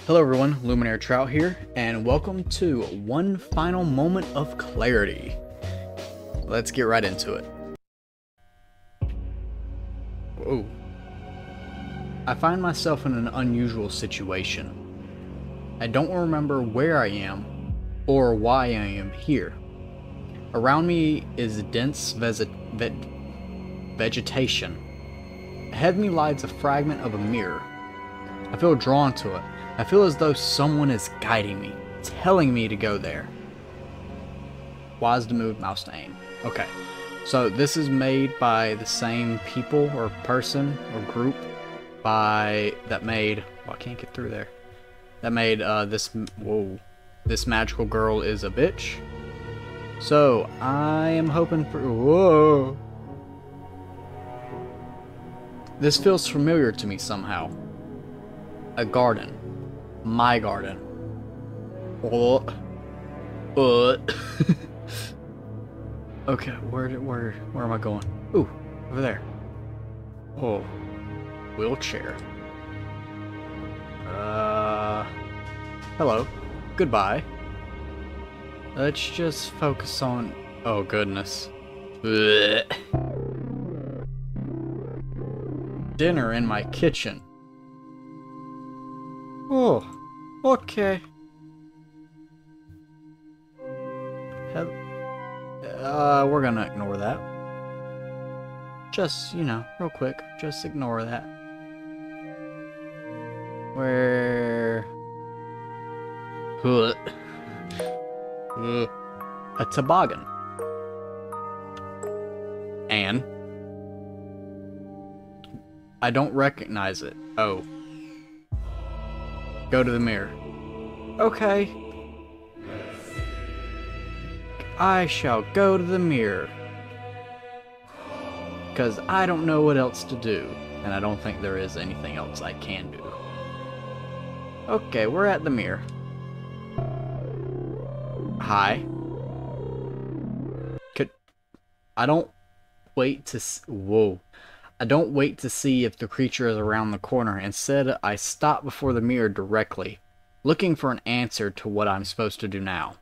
Hello everyone, Luminaire Trout here, and welcome to One Final Moment of Clarity. Let's get right into it. Whoa. I find myself in an unusual situation. I don't remember where I am, or why I am here. Around me is dense vegetation. Ahead of me lies a fragment of a mirror. I feel drawn to it. I feel as though someone is guiding me, telling me to go there. Y is to move, mouse to aim. Okay, so this is made by the same people or person or group that made, well, I can't get through there. That made this magical girl is a bitch. So I am hoping for, whoa. This feels familiar to me somehow. A garden. My garden. Okay, where am I going? Ooh, over there. Oh, wheelchair. Hello. Goodbye. Let's just focus on, oh goodness. Dinner in my kitchen. Oh, okay. We're gonna ignore that. Just, real quick, just ignore that. Where... a toboggan. And... I don't recognize it. Oh. Go to the mirror. Okay. I shall go to the mirror. Because I don't know what else to do. And I don't think there is anything else I can do. Okay, we're at the mirror. Hi. I don't wait to... Whoa. I don't wait to see if the creature is around the corner. Instead, I stop before the mirror directly, looking for an answer to what I'm supposed to do now.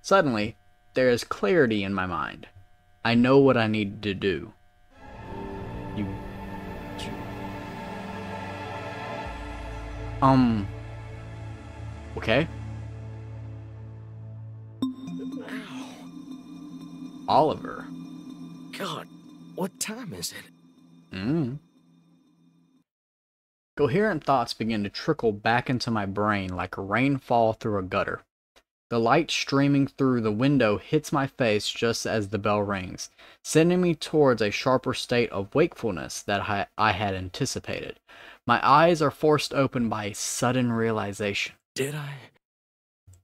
Suddenly, there is clarity in my mind. I know what I need to do. Okay. Oliver. God, what time is it? Coherent thoughts begin to trickle back into my brain like rainfall through a gutter. The light streaming through the window hits my face just as the bell rings, sending me towards a sharper state of wakefulness that I had anticipated. My eyes are forced open by a sudden realization. Did I?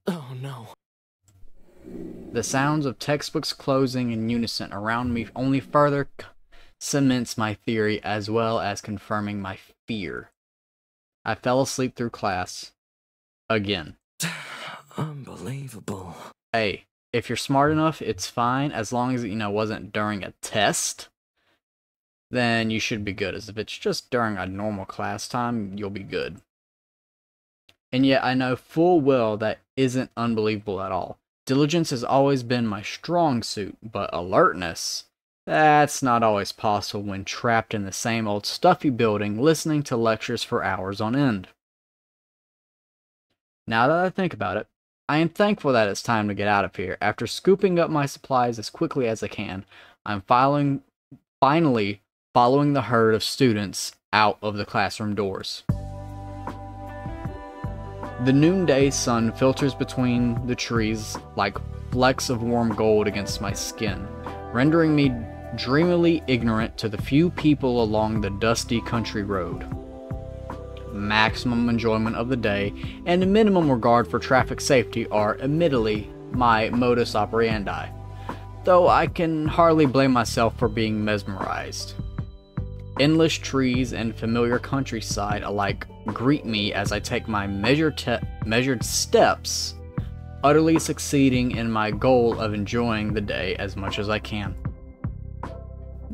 Oh no. The sounds of textbooks closing in unison around me only further cements my theory as well as confirming my fear. I fell asleep through class. Again. Unbelievable. Hey, if you're smart enough, it's fine. As long as it, wasn't during a test, then you should be good. As if it's just during a normal class time, you'll be good. And yet I know full well that isn't unbelievable at all. Diligence has always been my strong suit, but alertness, that's not always possible when trapped in the same old stuffy building listening to lectures for hours on end. Now that I think about it, I am thankful that it's time to get out of here. After scooping up my supplies as quickly as I can, I'm finally following the herd of students out of the classroom doors. The noonday sun filters between the trees like flecks of warm gold against my skin, rendering me dreamily ignorant to the few people along the dusty country road. Maximum enjoyment of the day and a minimum regard for traffic safety are admittedly my modus operandi, though I can hardly blame myself for being mesmerized. Endless trees and familiar countryside alike greet me as I take my measured steps, utterly succeeding in my goal of enjoying the day as much as I can.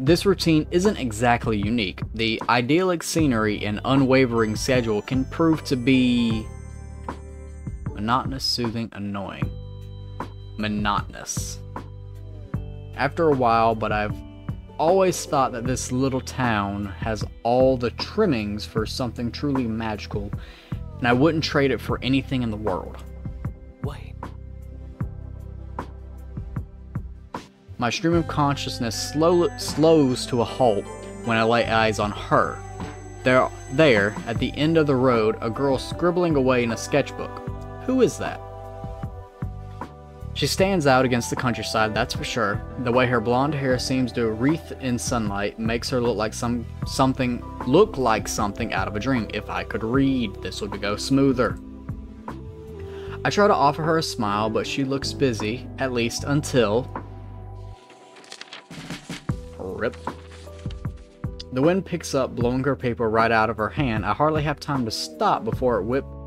This routine isn't exactly unique. The idyllic scenery and unwavering schedule can prove to be monotonous, soothing, annoying. Monotonous. After a while, but I've always thought that this little town has all the trimmings for something truly magical, and I wouldn't trade it for anything in the world. Wait. My stream of consciousness slows to a halt when I lay eyes on her. There, at the end of the road, a girl scribbling away in a sketchbook. Who is that? She stands out against the countryside, that's for sure. The way her blonde hair seems to wreath in sunlight makes her look like something out of a dream. If I could read, this would go smoother. I try to offer her a smile, but she looks busy, at least until... Rip. The wind picks up, blowing her paper right out of her hand. I hardly have time to stop before it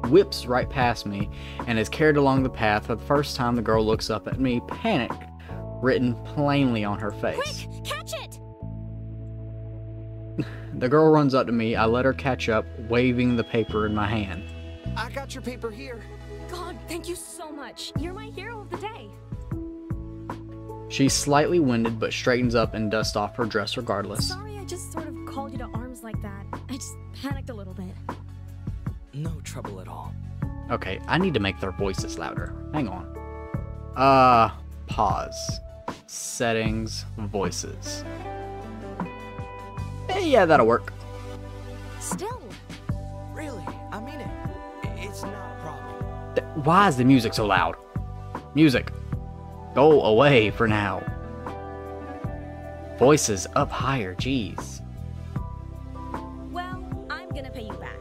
whips right past me and is carried along the path. For the first time, the girl looks up at me, panic written plainly on her face. Quick, catch it! The girl runs up to me. I let her catch up, waving the paper in my hand. I got your paper here. God, thank you so much. You're my hero of the day. She's slightly winded, but straightens up and dusts off her dress regardless. Sorry, I just sort of called you to arms like that. I just panicked a little bit. No trouble at all. Okay, I need to make their voices louder. Hang on. Pause. Settings, voices. Yeah, that'll work. Still. Really? I mean it. It's not a problem. Why is the music so loud? Music. Go away for now. Voices up higher, jeez. Well, I'm gonna pay you back.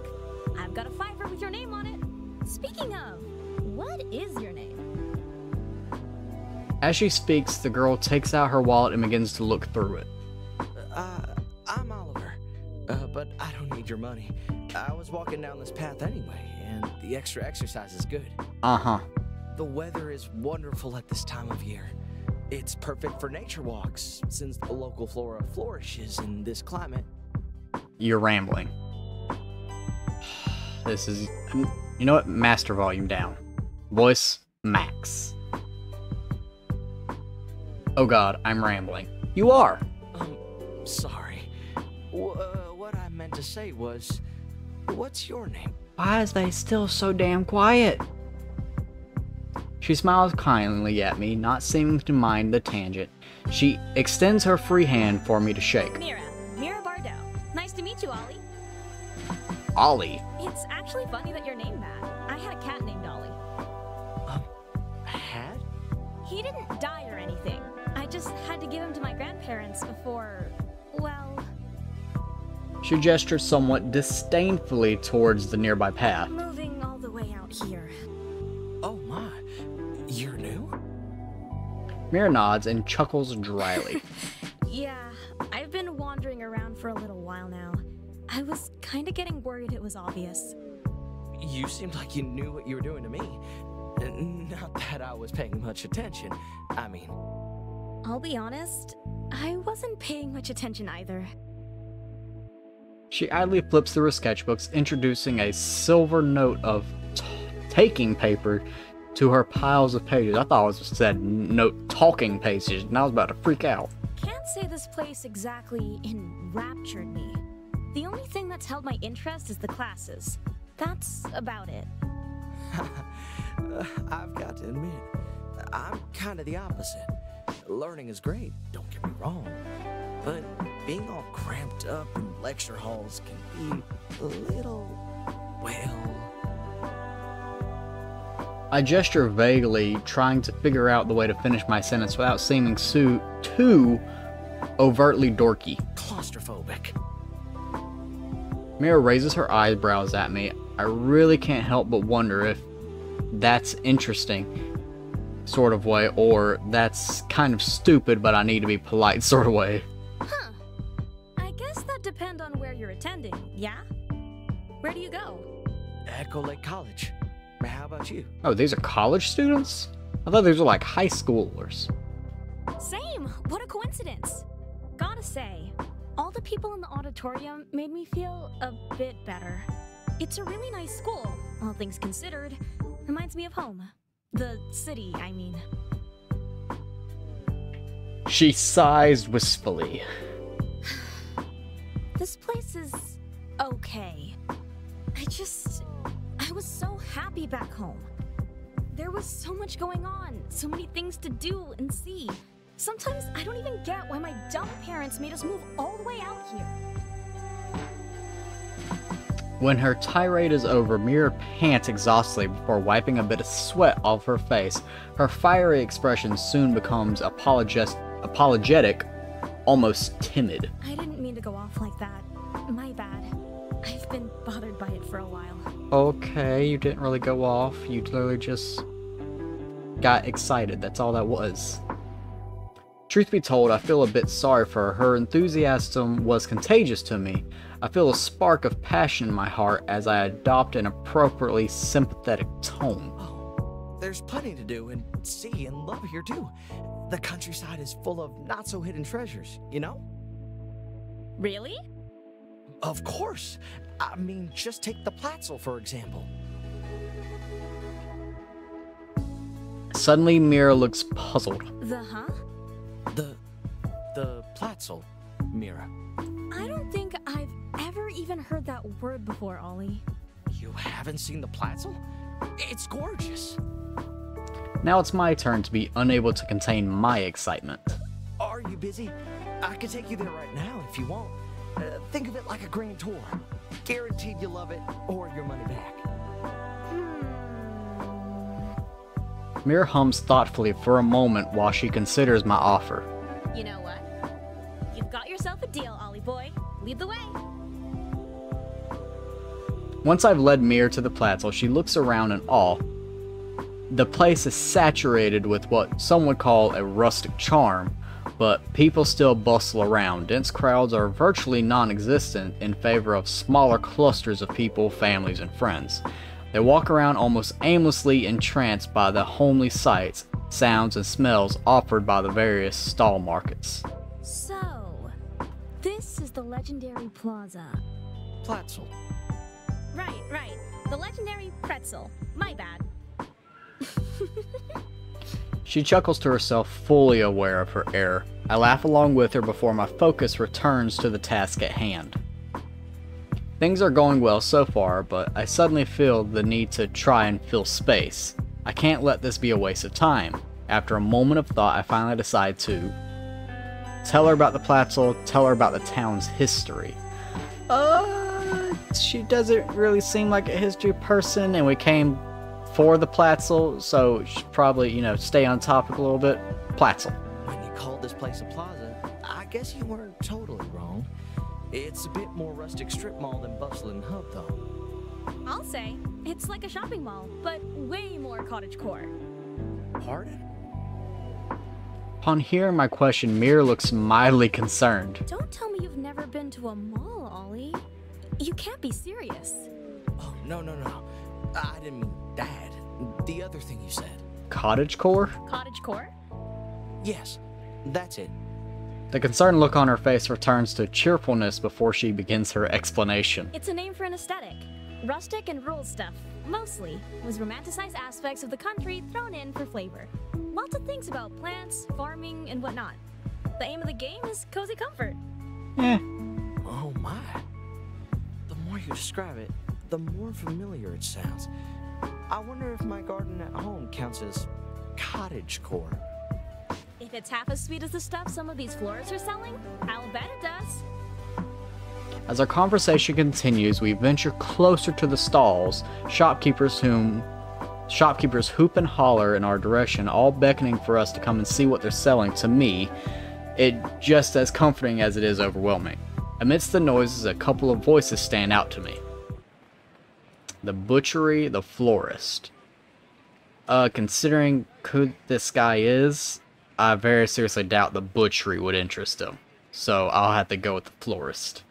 I've got a $5 with your name on it. Speaking of, what is your name? As she speaks, the girl takes out her wallet and begins to look through it. I'm Oliver. But I don't need your money. I was walking down this path anyway, and the extra exercise is good. Uh-huh. The weather is wonderful at this time of year. It's perfect for nature walks, since the local flora flourishes in this climate. You're rambling. This is... You know what? Master volume down. Voice max. Oh god, I'm rambling. You are! Sorry. What I meant to say was... What's your name? Why is they still so damn quiet? She smiles kindly at me, not seeming to mind the tangent. She extends her free hand for me to shake. Mira Bardo. Nice to meet you, Ollie. Ollie? It's actually funny that you're named that. I had a cat named Ollie. Hat? He didn't die or anything. I just had to give him to my grandparents before, well... She gestures somewhat disdainfully towards the nearby path. Moving all the way out here. Oh my. You're new? Mira nods and chuckles dryly. Yeah, I've been wandering around for a little while now. I was kind of getting worried it was obvious. You seemed like you knew what you were doing to me. Not that I was paying much attention. I mean... I'll be honest, I wasn't paying much attention either. She idly flips through her sketchbooks, introducing a silver note of taking paper to her piles of pages. I thought it said note talking pages, and I was about to freak out. Can't say this place exactly enraptured me. The only thing that's held my interest is the classes. That's about it. I've got to admit, I'm kind of the opposite. Learning is great, don't get me wrong. But being all cramped up in lecture halls can be a little, well... I gesture vaguely, trying to figure out the way to finish my sentence without seeming too overtly dorky. Claustrophobic. Mira raises her eyebrows at me. I really can't help but wonder if that's interesting sort of way, or that's kind of stupid but I need to be polite sort of way. Huh. I guess that depends on where you're attending, yeah? Where do you go? Echo Lake College. How about you? Oh, these are college students? I thought these were like high schoolers. Same! What a coincidence! gotta say, all the people in the auditorium made me feel a bit better. It's a really nice school, all things considered. Reminds me of home. The city, I mean. She sighs wistfully. This place is okay. I was so happy back home. There was so much going on, so many things to do and see. Sometimes I don't even get why my dumb parents made us move all the way out here. When her tirade is over, Mira pants exhaustedly before wiping a bit of sweat off her face. Her fiery expression soon becomes apologetic, almost timid. I didn't mean to go off like that. My bad. I've been bothered by it for a while. Okay, you didn't really go off. You literally just got excited. That's all that was. Truth be told, I feel a bit sorry for her. Her enthusiasm was contagious to me. I feel a spark of passion in my heart as I adopt an appropriately sympathetic tone. Oh, there's plenty to do and see and love here too. The countryside is full of not-so-hidden treasures, you know? Really? Of course. I mean, just take the Platzel, for example. Suddenly, Mira looks puzzled. The huh? The Platzel, Mira. I don't think I've ever even heard that word before, Ollie. You haven't seen the Platzel? It's gorgeous. Now it's my turn to be unable to contain my excitement. Are you busy? I could take you there right now if you want. Think of it like a grand tour. Guaranteed you'll love it or your money back. Mira hums thoughtfully for a moment while she considers my offer. You know what? You've got yourself a deal, Ollie boy. Lead the way. Once I've led Mira to the Platzel, she looks around in awe. The place is saturated with what some would call a rustic charm, but people still bustle around. Dense crowds are virtually non-existent in favor of smaller clusters of people, families, and friends. They walk around almost aimlessly, entranced by the homely sights, sounds, and smells offered by the various stall markets. So, this is the legendary plaza. Platzel. Right. The legendary pretzel. My bad. She chuckles to herself, fully aware of her error. I laugh along with her before my focus returns to the task at hand. Things are going well so far, but I suddenly feel the need to try and fill space. I can't let this be a waste of time. After a moment of thought, I finally decide to tell her about the Platzel, tell her about the town's history. She doesn't really seem like a history person, and we came for the Platzel, so should probably, stay on topic a little bit. Platzel. When you called this place a plaza, I guess you weren't totally wrong. It's a bit more rustic strip mall than bustling hub, though. I'll say, it's like a shopping mall, but way more cottagecore. Pardon? Upon hearing my question, Mira looks mildly concerned. Don't tell me you've never been to a mall, Ollie. You can't be serious. Oh, no. I didn't mean that. The other thing you said. Cottagecore? Cottagecore? Yes, that's it. The concerned look on her face returns to cheerfulness before she begins her explanation. It's a name for an aesthetic. Rustic and rural stuff, mostly, was romanticized aspects of the country thrown in for flavor. Lots of things about plants, farming, and whatnot. The aim of the game is cozy comfort. Oh my. The more you describe it, the more familiar it sounds. I wonder if my garden at home counts as cottagecore. If it's half as sweet as the stuff some of these florists are selling, I'll bet it does. As our conversation continues, we venture closer to the stalls, shopkeepers hoop and holler in our direction, all beckoning for us to come and see what they're selling. To me, it just as comforting as it is overwhelming. Amidst the noises, a couple of voices stand out to me. The butchery, the florist. Considering who this guy is, I very seriously doubt the butchery would interest him. So I'll have to go with the florist.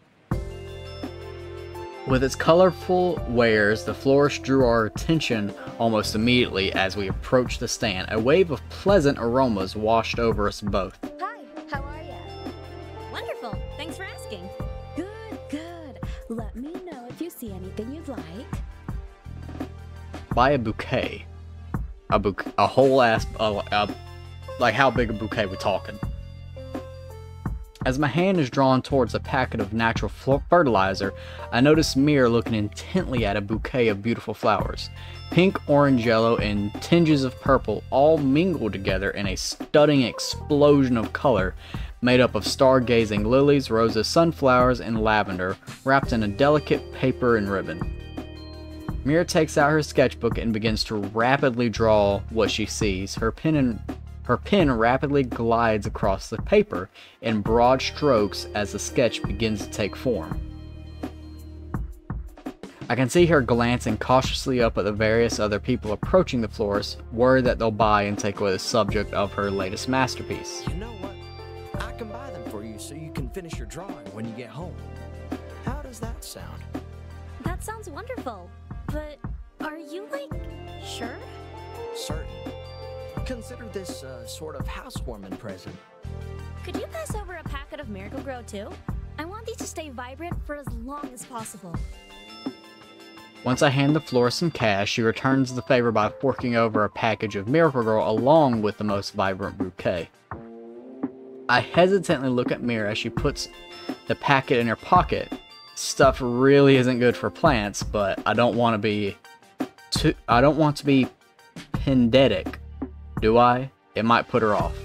With its colorful wares, the florist drew our attention almost immediately as we approached the stand. A wave of pleasant aromas washed over us both. Hi, how are ya? One Let me know if you see anything you'd like. Buy a bouquet. A whole ass, like how big a bouquet we talking? As my hand is drawn towards a packet of natural fertilizer, I notice Mir looking intently at a bouquet of beautiful flowers. Pink, orange, yellow, and tinges of purple all mingled together in a stunning explosion of color, made up of stargazing lilies, roses, sunflowers, and lavender, wrapped in a delicate paper and ribbon. Mir takes out her sketchbook and begins to rapidly draw what she sees. Her pen rapidly glides across the paper in broad strokes as the sketch begins to take form. I can see her glancing cautiously up at the various other people approaching the florist, worried that they'll buy and take away the subject of her latest masterpiece. You know what? I can buy them for you so you can finish your drawing when you get home. How does that sound? That sounds wonderful. But are you, like, sure? Certain. Consider this sort of housewarming present. Could you pass over a packet of Miracle Grow too? I want these to stay vibrant for as long as possible. Once I hand the florist some cash, she returns the favor by forking over a package of Miracle Grow along with the most vibrant bouquet. I hesitantly look at Mir as she puts the packet in her pocket. Stuff really isn't good for plants, but I don't want to be pendetic, do I? It might put her off.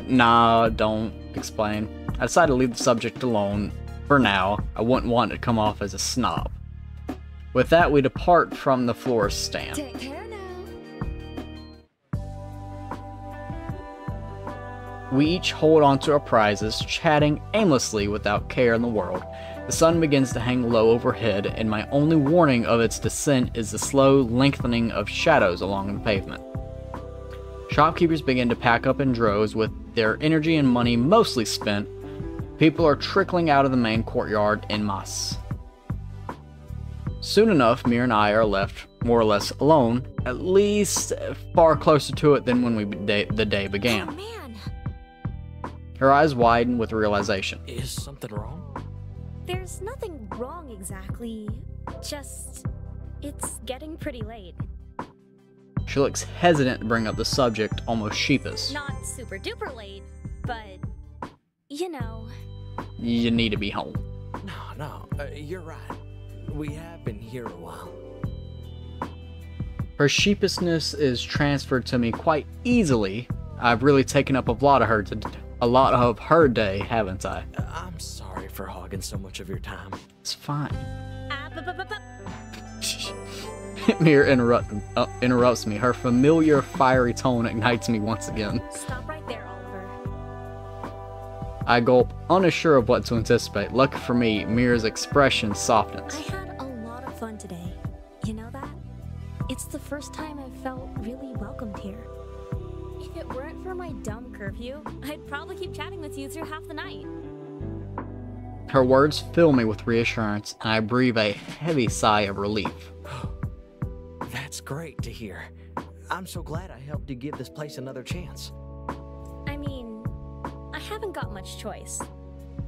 Nah, don't explain. I decided to leave the subject alone for now. I wouldn't want it to come off as a snob. With that, we depart from the florist stand. Take care now. We each hold onto our prizes, chatting aimlessly without care in the world. The sun begins to hang low overhead, and my only warning of its descent is the slow lengthening of shadows along the pavement. Shopkeepers begin to pack up in droves with their energy and money mostly spent. People are trickling out of the main courtyard en masse. Soon enough, Mir and I are left more or less alone, at least far closer to it than when the day began. Oh man! Her eyes widen with realization. Is something wrong? There's nothing wrong exactly. Just, it's getting pretty late. She looks hesitant to bring up the subject, almost sheepish. Not super duper late, but, you know. You need to be home. No, you're right. We have been here a while. Her sheepishness is transferred to me quite easily. I've really taken up a lot of her day, haven't I? I'm sorry for hogging so much of your time. It's fine. Bup. Mir interrupts me. Her familiar fiery tone ignites me once again. Stop right there, Oliver. I gulp, unsure of what to anticipate. Lucky for me, Mir's expression softens. I had a lot of fun today. You know that? It's the first time I've felt really welcomed here. If it weren't for my dumb curfew, I'd probably keep chatting with you through half the night. Her words fill me with reassurance, and I breathe a heavy sigh of relief. That's great to hear. I'm so glad I helped you give this place another chance. I mean, I haven't got much choice.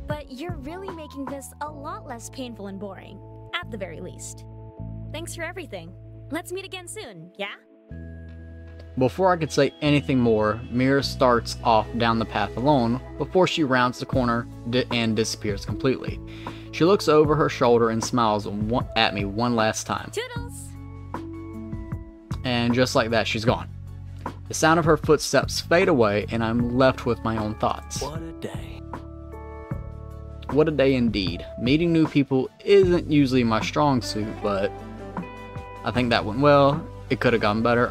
But you're really making this a lot less painful and boring, at the very least. Thanks for everything. Let's meet again soon, yeah? Before I could say anything more, Mir starts off down the path alone before she rounds the corner and disappears completely. She looks over her shoulder and smiles at me one last time. Toodles! And just like that, she's gone. The sound of her footsteps fade away, and I'm left with my own thoughts. What a day. What a day indeed. Meeting new people isn't usually my strong suit, but I think that went well. It could have gone better.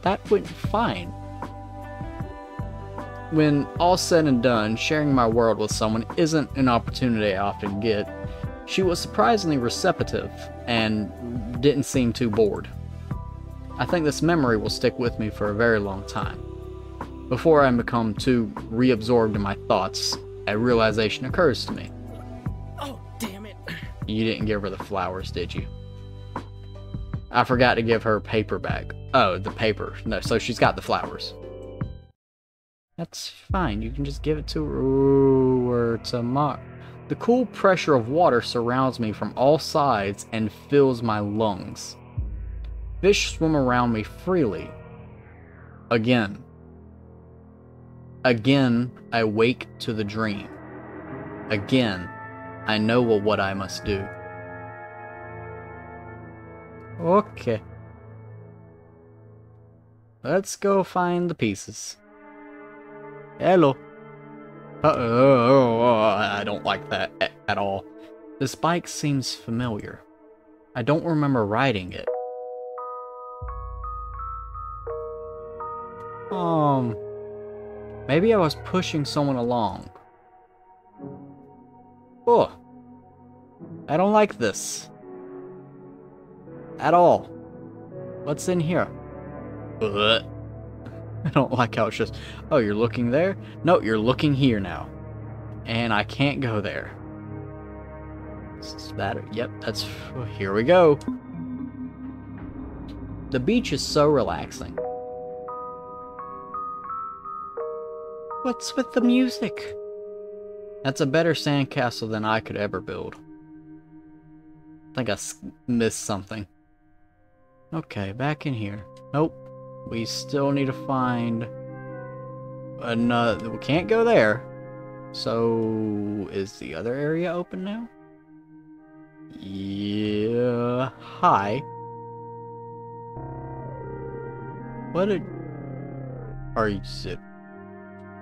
That went fine. When all's said and done, sharing my world with someone isn't an opportunity I often get. She was surprisingly receptive and didn't seem too bored. I think this memory will stick with me for a very long time. Before I become too reabsorbed in my thoughts, a realization occurs to me. Oh, damn it. You didn't give her the flowers, did you? I forgot to give her a paper bag. Oh, the paper. No, so she's got the flowers. That's fine. You can just give it to her tomorrow. The cool pressure of water surrounds me from all sides and fills my lungs. Fish swim around me freely. Again. Again, I wake to the dream. Again, I know what I must do. Okay. Let's go find the pieces. Hello. I don't like that at all. This bike seems familiar. I don't remember riding it. Maybe I was pushing someone along. Oh. I don't like this. At all. What's in here? Ugh. I don't like how it's just, oh, you're looking there? No, you're looking here now. And I can't go there. Is that, yep, that's, here we go. The beach is so relaxing. What's with the music? That's a better sandcastle than I could ever build. I think I missed something. Okay, back in here. Nope. We still need to find another. We can't go there. So, is the other area open now? Yeah. Hi. What are you? Is it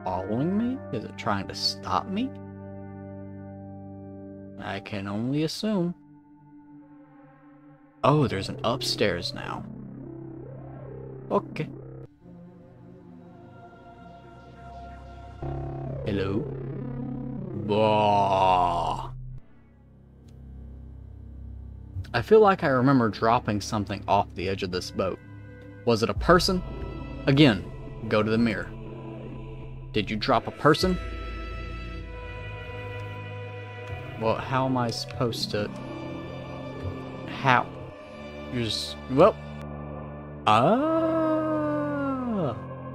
following me? Is it trying to stop me? I can only assume. Oh, there's an upstairs now. Okay. Hello? Bah. I feel like I remember dropping something off the edge of this boat. Was it a person? Again, go to the mirror. Did you drop a person? Well, how am I supposed to... How? You just... Well... Ah,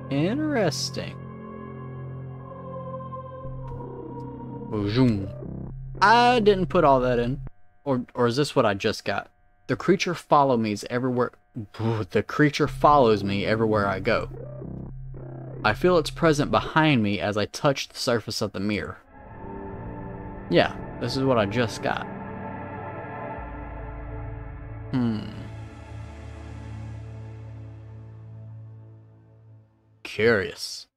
interesting. I didn't put all that in. Or is this what I just got? The creature follows me everywhere. The creature follows me everywhere I go. I feel it's present behind me as I touch the surface of the mirror. Yeah, this is what I just got. Curious.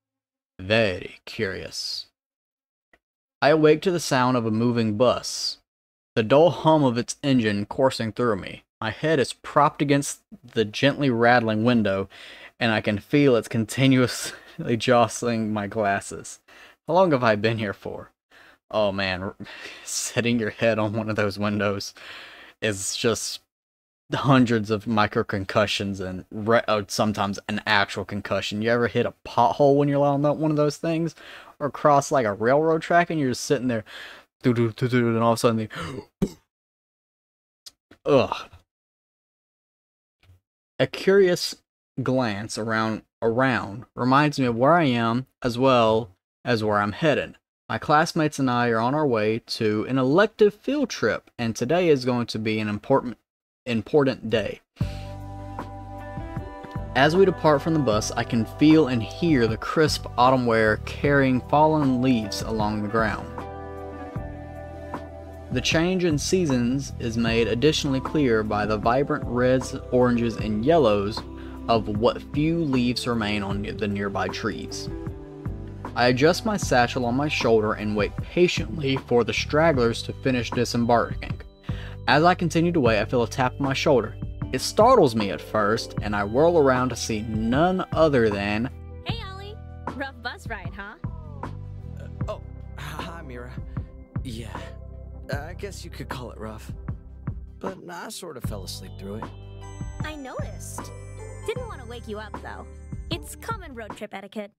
Very curious. I awake to the sound of a moving bus. The dull hum of its engine coursing through me. My head is propped against the gently rattling window, and I can feel it's continuously jostling my glasses. How long have I been here for? Oh man, setting your head on one of those windows is just hundreds of micro concussions and sometimes an actual concussion. You ever hit a pothole when you're on one of those things? Or cross like a railroad track and you're just sitting there and all of a sudden ugh. A curious glance around reminds me of where I am as well as where I'm headed. My classmates and I are on our way to an elective field trip, and today is going to be an important day. As we depart from the bus, I can feel and hear the crisp autumn air carrying fallen leaves along the ground. The change in seasons is made additionally clear by the vibrant reds, oranges, and yellows of what few leaves remain on the nearby trees. I adjust my satchel on my shoulder and wait patiently for the stragglers to finish disembarking. As I continue to wait, I feel a tap on my shoulder. It startles me at first, and I whirl around to see none other than... Hey, Ollie. Rough bus ride, huh? Oh, hi, Mira. Yeah, I guess you could call it rough. But I sort of fell asleep through it. I noticed. Didn't want to wake you up, though. It's common road trip etiquette.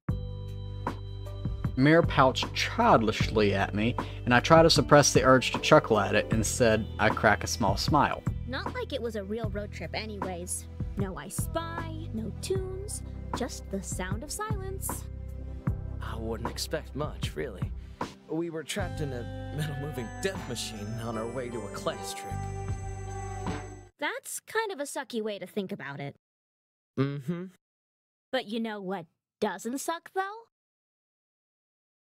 Mira pouched childishly at me, and I try to suppress the urge to chuckle at it. Instead, I crack a small smile. Not like it was a real road trip anyways. No I Spy, no tunes, just the sound of silence. I wouldn't expect much, really. We were trapped in a metal-moving death machine on our way to a class trip. That's kind of a sucky way to think about it. Mm-hmm. But you know what doesn't suck, though?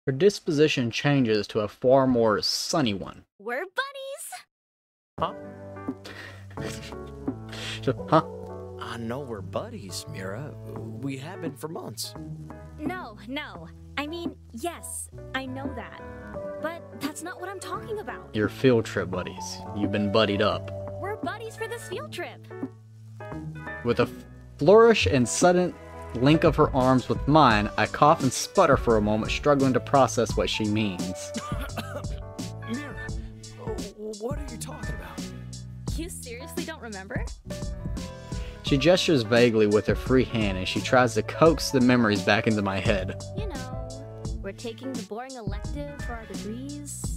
Her disposition changes to a far more sunny one. We're buddies! Huh? I know we're buddies, Mira. We have been for months. No. I mean, yes, I know that. But that's not what I'm talking about. Your field trip buddies. You've been buddied up. We're buddies for this field trip. With a flourish and sudden link of her arms with mine, I cough and sputter for a moment, struggling to process what she means. Mira, what are you talking about? You seriously don't remember? She gestures vaguely with her free hand and she tries to coax the memories back into my head. You know, we're taking the boring elective for our degrees.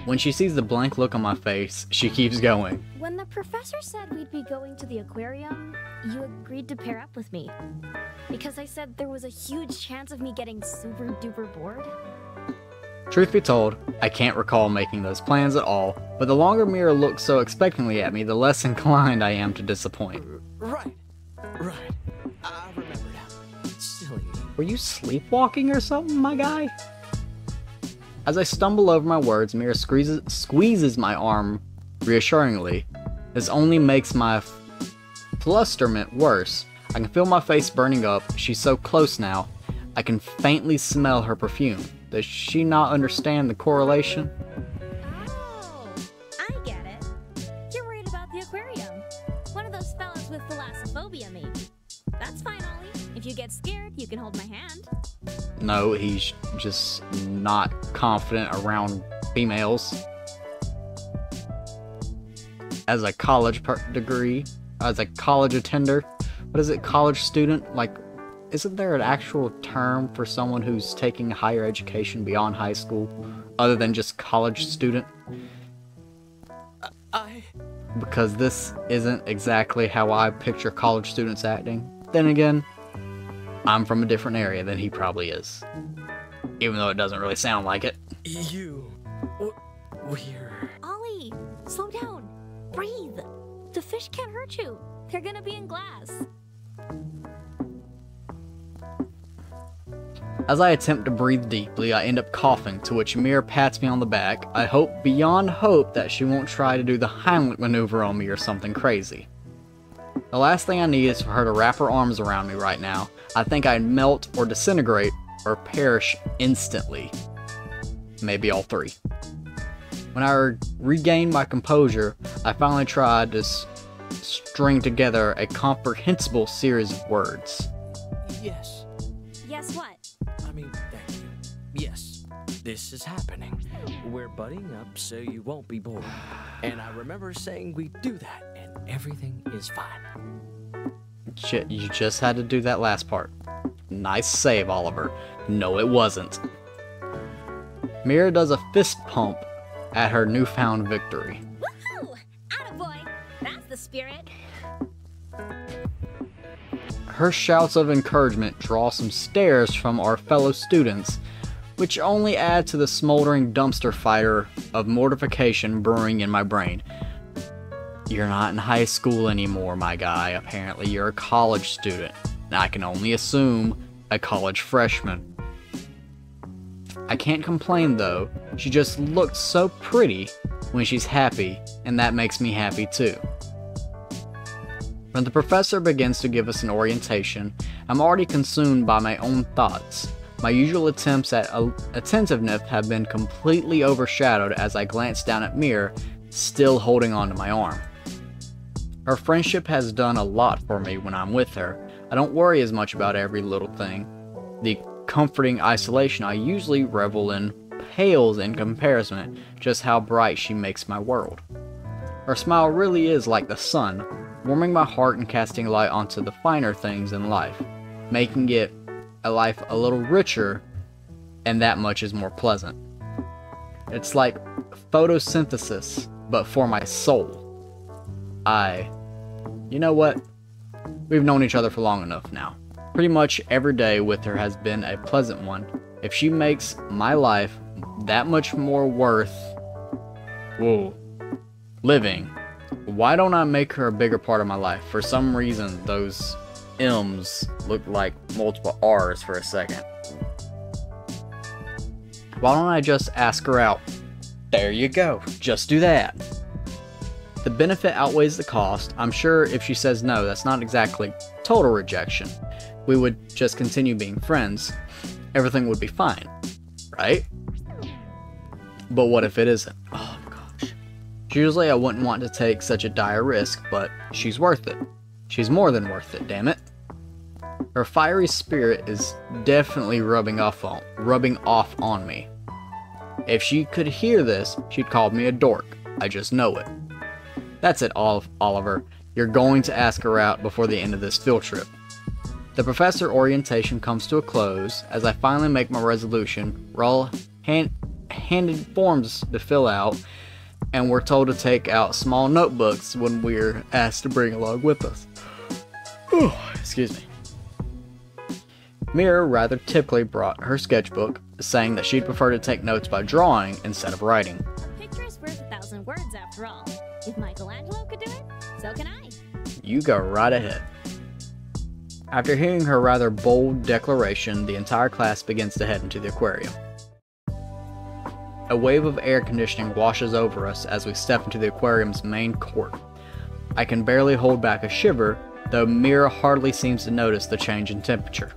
When she sees the blank look on my face, she keeps going. When the professor said we'd be going to the aquarium, you agreed to pair up with me. Because I said there was a huge chance of me getting super duper bored. Truth be told, I can't recall making those plans at all, but the longer Mira looks so expectantly at me, the less inclined I am to disappoint. Right. I remember now. Silly. Were you sleepwalking or something, my guy? As I stumble over my words, Mira squeezes my arm reassuringly. This only makes my flusterment worse. I can feel my face burning up. She's so close now. I can faintly smell her perfume. Does she not understand the correlation? Oh, I get it. You're worried about the aquarium. One of those fellas with thalassophobia, maybe. That's fine, Ollie. If you get scared, you can hold my hand. No, he's just not confident around females. As a college degree, as a college attender, what is it, college student? Like, isn't there an actual term for someone who's taking higher education beyond high school, other than just college student? Because this isn't exactly how I picture college students acting. Then again, I'm from a different area than he probably is. Even though it doesn't really sound like it. We're... Ollie, slow down. Breathe. The fish can't hurt you. They're gonna be in glass. As I attempt to breathe deeply, I end up coughing, to which Mira pats me on the back. I hope beyond hope that she won't try to do the Heimlich maneuver on me or something crazy. The last thing I need is for her to wrap her arms around me right now. I think I'd melt or disintegrate or perish instantly. Maybe all three. When I regained my composure, I finally tried to string together a comprehensible series of words. Yes. Yes, what? I mean, thank you. Yes, this is happening. We're buddying up so you won't be bored. And I remember saying we'd do that, and everything is fine. You just had to do that last part. Nice save, Oliver. No, it wasn't. Mira does a fist pump at her newfound victory. Woohoo! Attaboy! That's the spirit. Her shouts of encouragement draw some stares from our fellow students, which only add to the smoldering dumpster fire of mortification brewing in my brain. You're not in high school anymore, my guy. Apparently you're a college student. And I can only assume a college freshman. I can't complain though. She just looks so pretty when she's happy, and that makes me happy too. When the professor begins to give us an orientation, I'm already consumed by my own thoughts. My usual attempts at attentiveness have been completely overshadowed as I glance down at Mira, still holding onto my arm. Her friendship has done a lot for me when I'm with her. I don't worry as much about every little thing. The comforting isolation I usually revel in pales in comparison just how bright she makes my world. Her smile really is like the sun, warming my heart and casting light onto the finer things in life, making it a life a little richer, and that much is more pleasant. It's like photosynthesis, but for my soul. You know what? We've known each other for long enough now. Pretty much every day with her has been a pleasant one, If she makes my life that much more worth living, why don't I make her a bigger part of my life? For some reason, those M's look like multiple R's for a second. Why don't I just ask her out? There you go, just do that. The benefit outweighs the cost. I'm sure if she says no, that's not exactly total rejection. We would just continue being friends. Everything would be fine, right? But what if it isn't? Oh gosh. Usually I wouldn't want to take such a dire risk, but she's worth it. She's more than worth it, damn it. Her fiery spirit is definitely rubbing off on me. If she could hear this, she'd call me a dork. I just know it. That's it, Oliver. You're going to ask her out before the end of this field trip. The professor orientation comes to a close as I finally make my resolution. We're all handed forms to fill out, and we're told to take out small notebooks when we're asked to bring along with us. Excuse me. Mira rather typically brought her sketchbook, saying that she'd prefer to take notes by drawing instead of writing. A picture is worth 1,000 words after all. If Michelangelo could do it, so can I. You go right ahead. After hearing her rather bold declaration, the entire class begins to head into the aquarium. A wave of air conditioning washes over us as we step into the aquarium's main court. I can barely hold back a shiver, though Mira hardly seems to notice the change in temperature.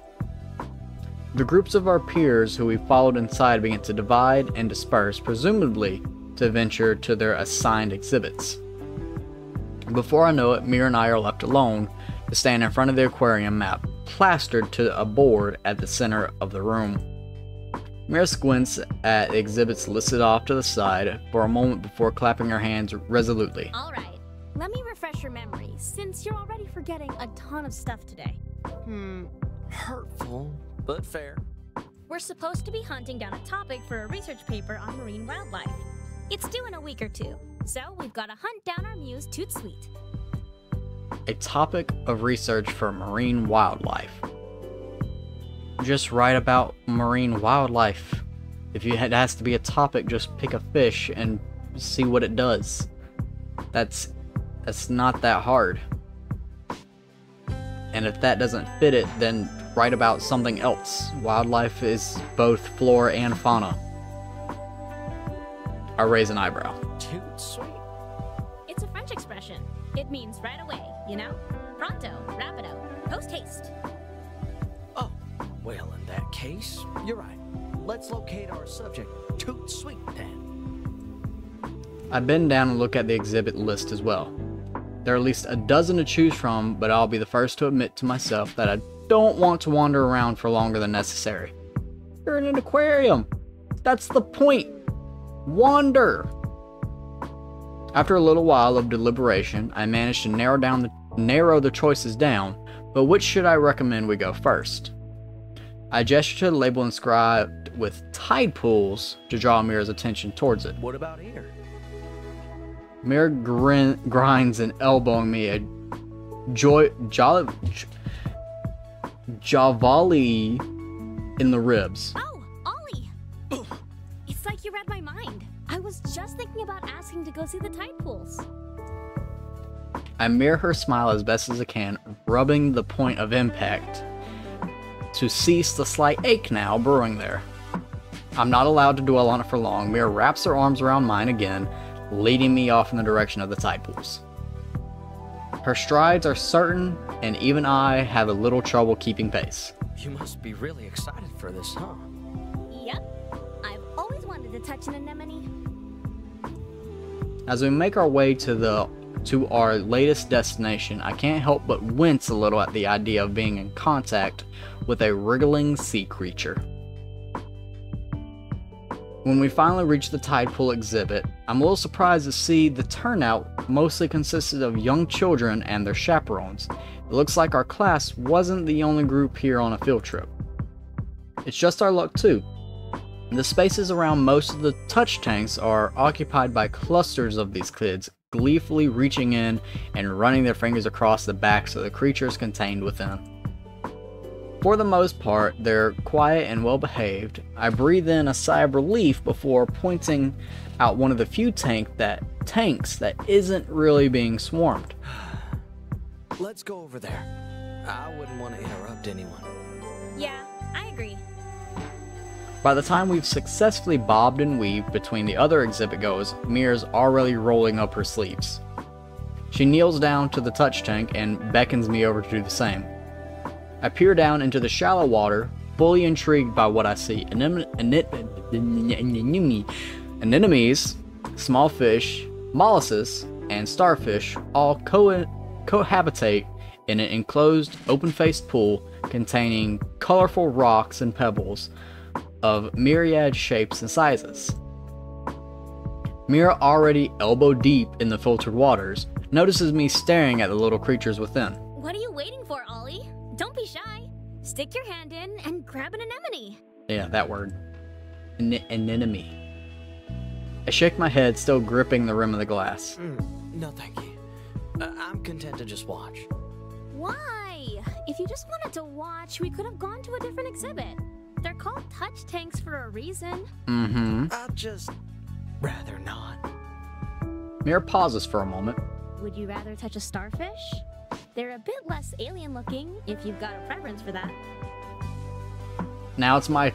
The groups of our peers who we followed inside begin to divide and disperse, presumably to venture to their assigned exhibits. Before I know it, Mira and I are left alone to stand in front of the aquarium map, plastered to a board at the center of the room. Mira squints at exhibits listed off to the side for a moment before clapping her hands resolutely. Alright, let me refresh your memory, since you're already forgetting a ton of stuff today. Hurtful, but fair. We're supposed to be hunting down a topic for a research paper on marine wildlife. It's due in a week or two, so we've got to hunt down our muse Toot Sweet. A topic of research for marine wildlife. Just write about marine wildlife. If it has to be a topic, just pick a fish and see what it does. That's not that hard. And if that doesn't fit it, then write about something else. Wildlife is both flora and fauna. I raise an eyebrow. Toot sweet. It's a French expression. It means right away, you know? Pronto, rapido, post haste. Oh, well, in that case, you're right. Let's locate our subject, Toot Sweet, then. I bend down and look at the exhibit list as well. There are at least a dozen to choose from, but I'll be the first to admit to myself that I don't want to wander around for longer than necessary. You're in an aquarium. That's the point. Wander. After a little while of deliberation, I managed to narrow the choices down, but which should I recommend we go first? I gestured to the label inscribed with tide pools to draw Mira's attention towards it. What about here? Mira grinds and elbowing me a javali in the ribs. Oh, Ollie! It's like you read my mind. I was just thinking about asking to go see the tide pools. I mirror her smile as best as I can, rubbing the point of impact to cease the slight ache now brewing there. I'm not allowed to dwell on it for long. Mira wraps her arms around mine again, leading me off in the direction of the tide pools. Her strides are certain, and even I have a little trouble keeping pace. You must be really excited for this, huh? Yep. I've always wanted to touch an anemone. As we make our way to our latest destination, I can't help but wince a little at the idea of being in contact with a wriggling sea creature. When we finally reach the tide pool exhibit, I'm a little surprised to see the turnout mostly consisted of young children and their chaperones. It looks like our class wasn't the only group here on a field trip. It's just our luck too. The spaces around most of the touch tanks are occupied by clusters of these kids, gleefully reaching in and running their fingers across the backs of the creatures contained within. For the most part, they're quiet and well behaved. I breathe in a sigh of relief before pointing out one of the few tanks that isn't really being swarmed. Let's go over there. I wouldn't want to interrupt anyone. Yeah, I agree. By the time we've successfully bobbed and weaved between the other exhibit goers, Mira's already rolling up her sleeves. She kneels down to the touch tank and beckons me over to do the same. I peer down into the shallow water, fully intrigued by what I see. Anemones, small fish, mollusks, and starfish all cohabitate in an enclosed, open-faced pool containing colorful rocks and pebbles of myriad shapes and sizes. Mira, already elbow deep in the filtered waters, notices me staring at the little creatures within. What are you waiting for, Ollie? Don't be shy. Stick your hand in and grab an anemone. Yeah, that word. Anemone. I shake my head, still gripping the rim of the glass. No, thank you. I'm content to just watch. Why? If you just wanted to watch, we could have gone to a different exhibit. They're called touch tanks for a reason. I'd just rather not. Mira pauses for a moment. Would you rather touch a starfish? They're a bit less alien looking, if you've got a preference for that. Now it's my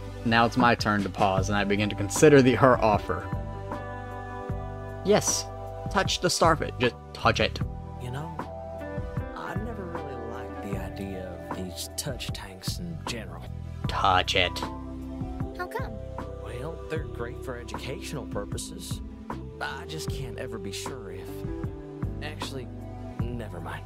turn to pause, and I begin to consider her offer. Yes, touch the starfish. Just touch it. You know, I never really liked the idea of these touch tanks in general. Touch it. How come? Well, they're great for educational purposes. I just can't ever be sure if... Actually, never mind.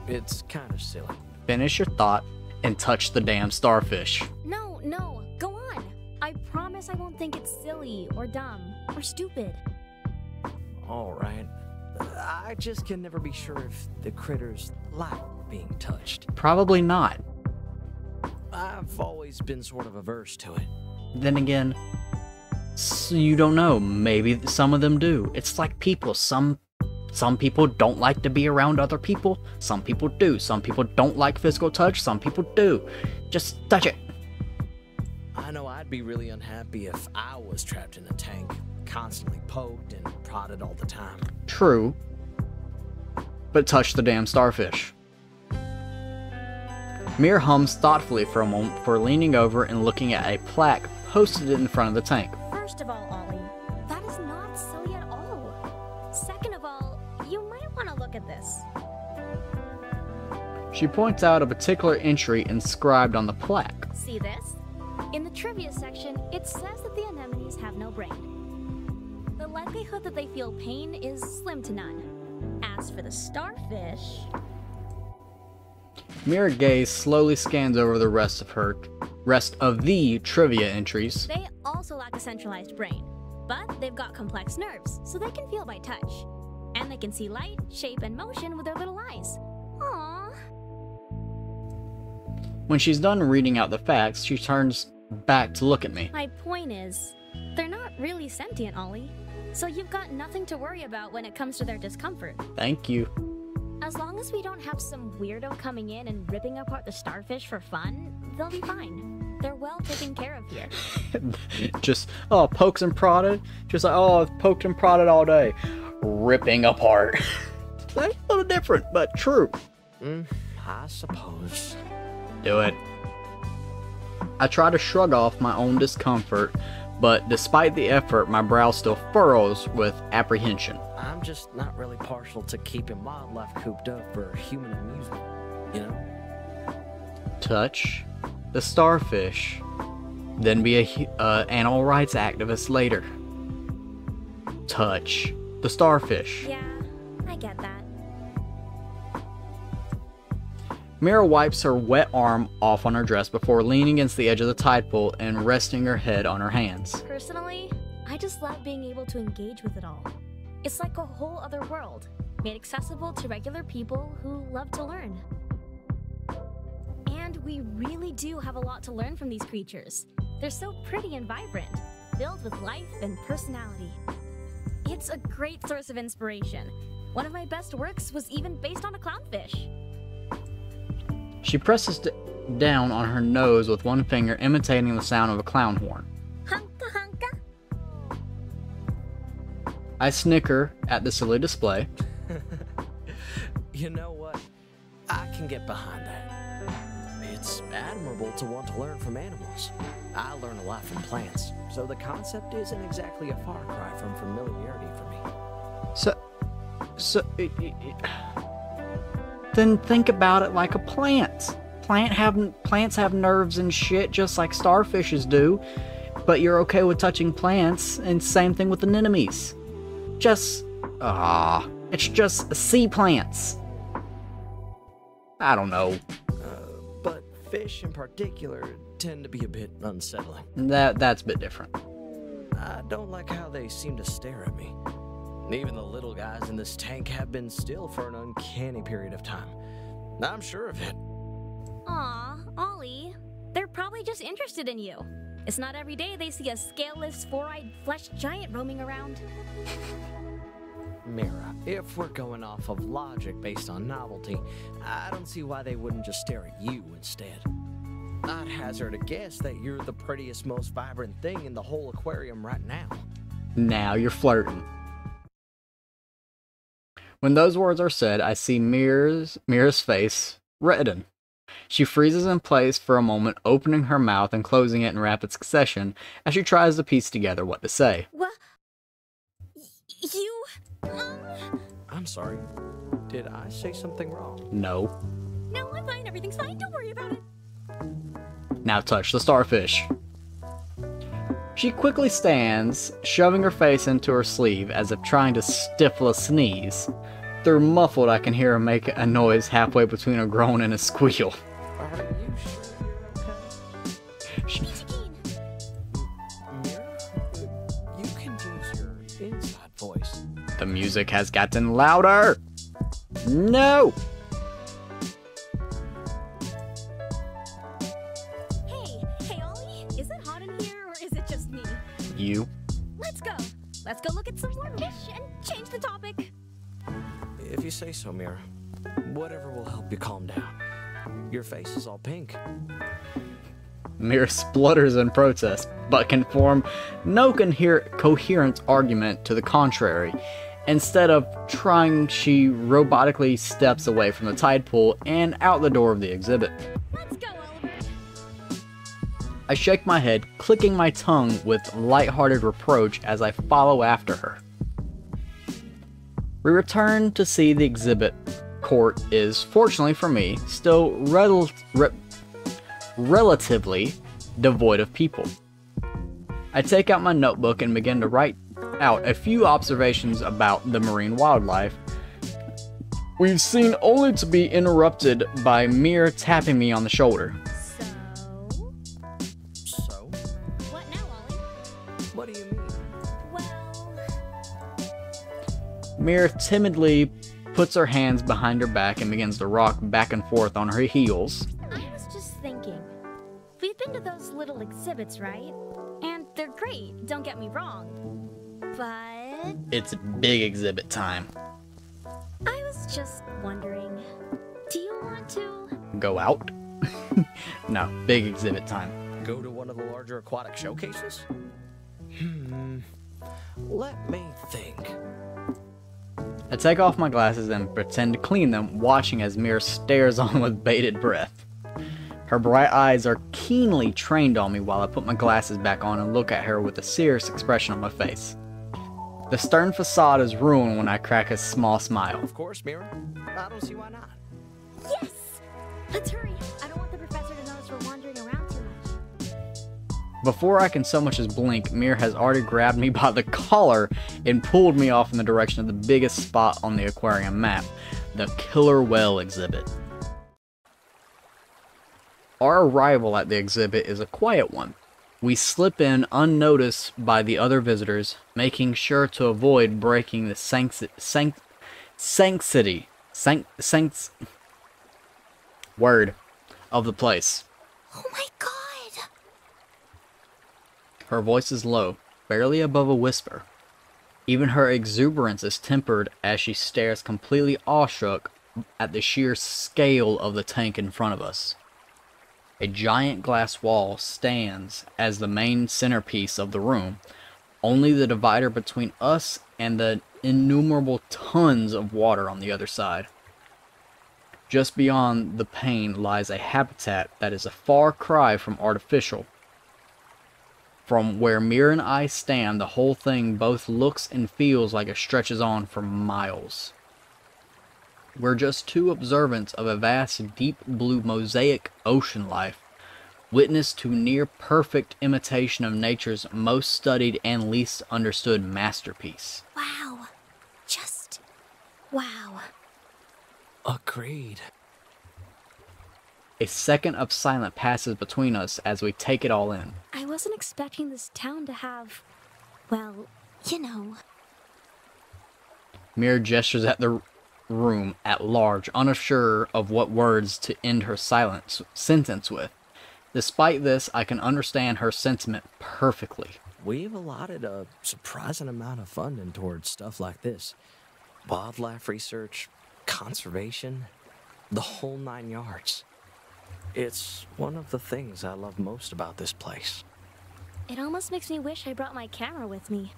It's kind of silly. Finish your thought and touch the damn starfish. No, go on. I promise I won't think it's silly or dumb or stupid. Alright. I just can never be sure if the critters like being touched. Probably not. I've always been sort of averse to it. Then again, you don't know. Maybe some of them do. It's like people. Some people don't like to be around other people. Some people do. Some people don't like physical touch. Some people do. Just touch it. I know I'd be really unhappy if I was trapped in a tank, constantly poked and prodded all the time. True. But touch the damn starfish. Mira hums thoughtfully for a moment before leaning over and looking at a plaque posted in front of the tank. First of all, Ollie, that is not silly at all. Second of all, you might want to look at this. She points out a particular entry inscribed on the plaque. See this? In the trivia section, it says that the anemones have no brain. The likelihood that they feel pain is slim to none. As for the starfish... Mira's gaze slowly scans over the rest of the trivia entries. They also lack a centralized brain, but they've got complex nerves, so they can feel by touch. And they can see light, shape, and motion with their little eyes. Aww. When she's done reading out the facts, she turns back to look at me. My point is, they're not really sentient, Ollie. So you've got nothing to worry about when it comes to their discomfort. Thank you. As long as we don't have some weirdo coming in and ripping apart the starfish for fun, they'll be fine. They're well taken care of here. Just, pokes and prodded. Just like, I've poked and prodded all day. Ripping apart. That's a little different, but true. I suppose. Do it. I try to shrug off my own discomfort, but despite the effort, my brow still furrows with apprehension. I'm just not really partial to keeping wildlife cooped up for human amusement, you know? Touch the starfish, then be a animal rights activist later. Touch the starfish. Yeah, I get that. Mira wipes her wet arm off on her dress before leaning against the edge of the tide pool and resting her head on her hands. Personally, I just love being able to engage with it all. It's like a whole other world, made accessible to regular people who love to learn. And we really do have a lot to learn from these creatures. They're so pretty and vibrant, filled with life and personality. It's a great source of inspiration. One of my best works was even based on a clownfish. She presses down on her nose with one finger, imitating the sound of a clown horn. Hunka hunka. I snicker at the silly display. You know what? I can get behind that. It's admirable to want to learn from animals. I learn a lot from plants, so the concept isn't exactly a far cry from familiarity for me. Then think about it like a plant. Plants have nerves and shit just like starfishes do, but you're okay with touching plants, and same thing with anemones. It's just sea plants. I don't know. But fish in particular tend to be a bit unsettling. That's a bit different. I don't like how they seem to stare at me. Even the little guys in this tank have been still for an uncanny period of time. I'm sure of it. Aw, Ollie. They're probably just interested in you. It's not every day they see a scaleless, four-eyed flesh giant roaming around. Mira, if we're going off of logic based on novelty, I don't see why they wouldn't just stare at you instead. I'd hazard a guess that you're the prettiest, most vibrant thing in the whole aquarium right now. Now you're flirting. When those words are said, I see Mira's face redden. She freezes in place for a moment, opening her mouth and closing it in rapid succession as she tries to piece together what to say. What? You... I'm sorry. Did I say something wrong? No. No, I'm fine. Everything's fine. Don't worry about it. Now touch the starfish. She quickly stands, shoving her face into her sleeve as if trying to stifle a sneeze. Through muffled, I can hear her make a noise halfway between a groan and a squeal. Are you sure? Mira, you can use your inside voice. The music has gotten louder. No! Hey, Ollie. Is it hot in here or is it just me? You. Let's go. Let's go look at some more fish and change the topic. If you say so, Mira. Whatever will help you calm down. Your face is all pink. Mira splutters in protest, but can form no coherent argument to the contrary. Instead of trying, she robotically steps away from the tide pool and out the door of the exhibit. Let's go, Oliver. I shake my head, clicking my tongue with lighthearted reproach as I follow after her. We return to see the exhibit court is, fortunately for me, still relatively devoid of people. I take out my notebook and begin to write out a few observations about the marine wildlife we've seen, only to be interrupted by Mira tapping me on the shoulder. So? What now, Ollie? What do you mean? Well... Mira timidly puts her hands behind her back and begins to rock back and forth on her heels. I was just thinking. We've been to those little exhibits, right? And they're great, don't get me wrong. But... It's big exhibit time. I was just wondering, do you want to... Go out? No, big exhibit time. Go to one of the larger aquatic showcases? Let me think. I take off my glasses and pretend to clean them, watching as Mira stares on with bated breath. Her bright eyes are keenly trained on me while I put my glasses back on and look at her with a serious expression on my face. The stern facade is ruined when I crack a small smile. Of course, Mira. I don't see why not. Yes! Let's hurry. I don't want the professor to notice we're wandering around too much. Before I can so much as blink, Mira has already grabbed me by the collar and pulled me off in the direction of the biggest spot on the aquarium map, the killer whale exhibit. Our arrival at the exhibit is a quiet one. We slip in unnoticed by the other visitors, making sure to avoid breaking the sanctity word of the place. Oh my god! Her voice is low, barely above a whisper. Even her exuberance is tempered as she stares completely awestruck at the sheer scale of the tank in front of us. A giant glass wall stands as the main centerpiece of the room, only the divider between us and the innumerable tons of water on the other side. Just beyond the pane lies a habitat that is a far cry from artificial. From where Mira and I stand, the whole thing both looks and feels like it stretches on for miles. We're just two observants of a vast deep blue mosaic ocean life, witness to near perfect imitation of nature's most studied and least understood masterpiece. Wow. Just wow. Agreed. A second of silence passes between us as we take it all in. I wasn't expecting this town to have, well, you know. Mira gestures at the room at large, unsure of what words to end her sentence with. Despite this, I can understand her sentiment perfectly. We've allotted a surprising amount of funding towards stuff like this. Wildlife research, conservation, the whole 9 yards. It's one of the things I love most about this place. It almost makes me wish I brought my camera with me.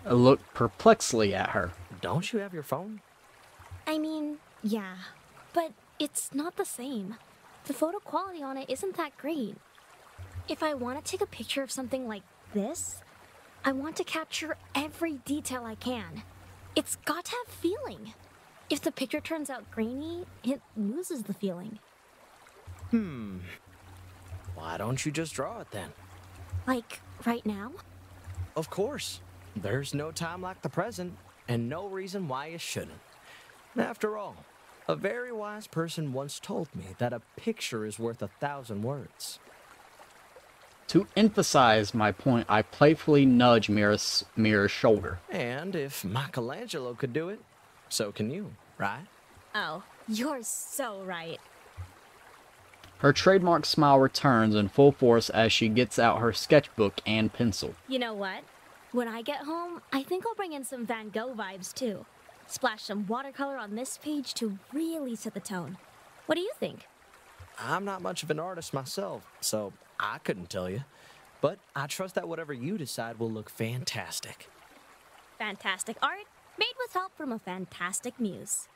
I looked perplexedly at her. Don't you have your phone? I mean, yeah, but it's not the same. The photo quality on it isn't that great. If I want to take a picture of something like this, I want to capture every detail I can. It's got to have feeling. If the picture turns out grainy, it loses the feeling. Why don't you just draw it then? Like, right now? Of course. There's no time like the present, and no reason why you shouldn't. After all, a very wise person once told me that a picture is worth 1,000 words. To emphasize my point, I playfully nudge Mira's shoulder. And if Michelangelo could do it, so can you, right? Oh, you're so right. Her trademark smile returns in full force as she gets out her sketchbook and pencil. You know what? When I get home, I think I'll bring in some Van Gogh vibes too. Splash some watercolor on this page to really set the tone. What do you think? I'm not much of an artist myself, so I couldn't tell you. But I trust that whatever you decide will look fantastic. Fantastic art, made with help from a fantastic muse.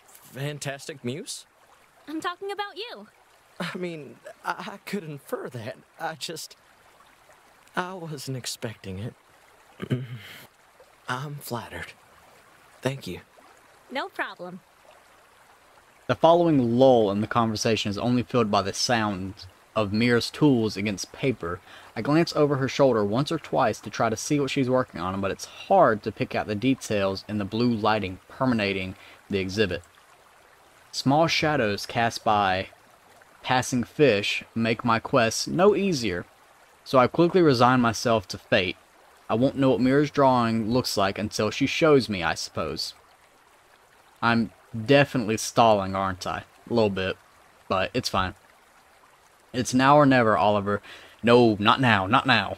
Fantastic muse? I'm talking about you. I mean, I could infer that. I wasn't expecting it. I'm flattered. Thank you. No problem. The following lull in the conversation is only filled by the sound of Mira's tools against paper. I glance over her shoulder once or twice to try to see what she's working on, but it's hard to pick out the details in the blue lighting permeating the exhibit. Small shadows cast by passing fish make my quest no easier, so I quickly resign myself to fate. I won't know what Mira's drawing looks like until she shows me, I suppose. I'm definitely stalling, aren't I? A little bit, but it's fine. It's now or never, Oliver. No, not now, not now.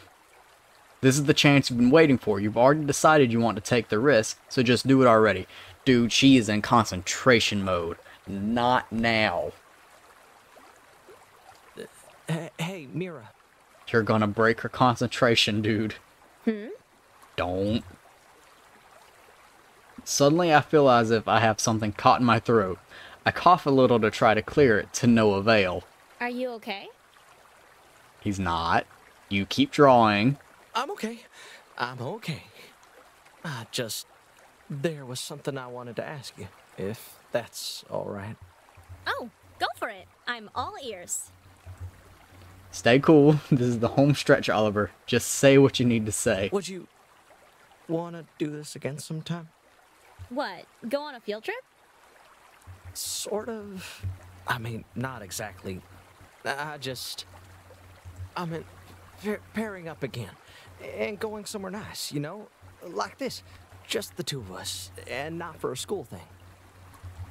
This is the chance you've been waiting for. You've already decided you want to take the risk, so just do it already. Dude, she is in concentration mode. Not now. Hey, Mira. You're gonna break her concentration, dude. Don't. Suddenly I feel as if I have something caught in my throat. I cough a little to try to clear it, to no avail. Are you okay? He's not. You keep drawing. I'm okay. I'm okay. There was something I wanted to ask you, if that's all right. Oh, go for it. I'm all ears. Stay cool. This is the home stretch, Oliver. Just say what you need to say. Would you want to do this again sometime? What, go on a field trip? Sort of. I mean, not exactly. I meant pairing up again and going somewhere nice, you know? Like this. Just the two of us, and not for a school thing.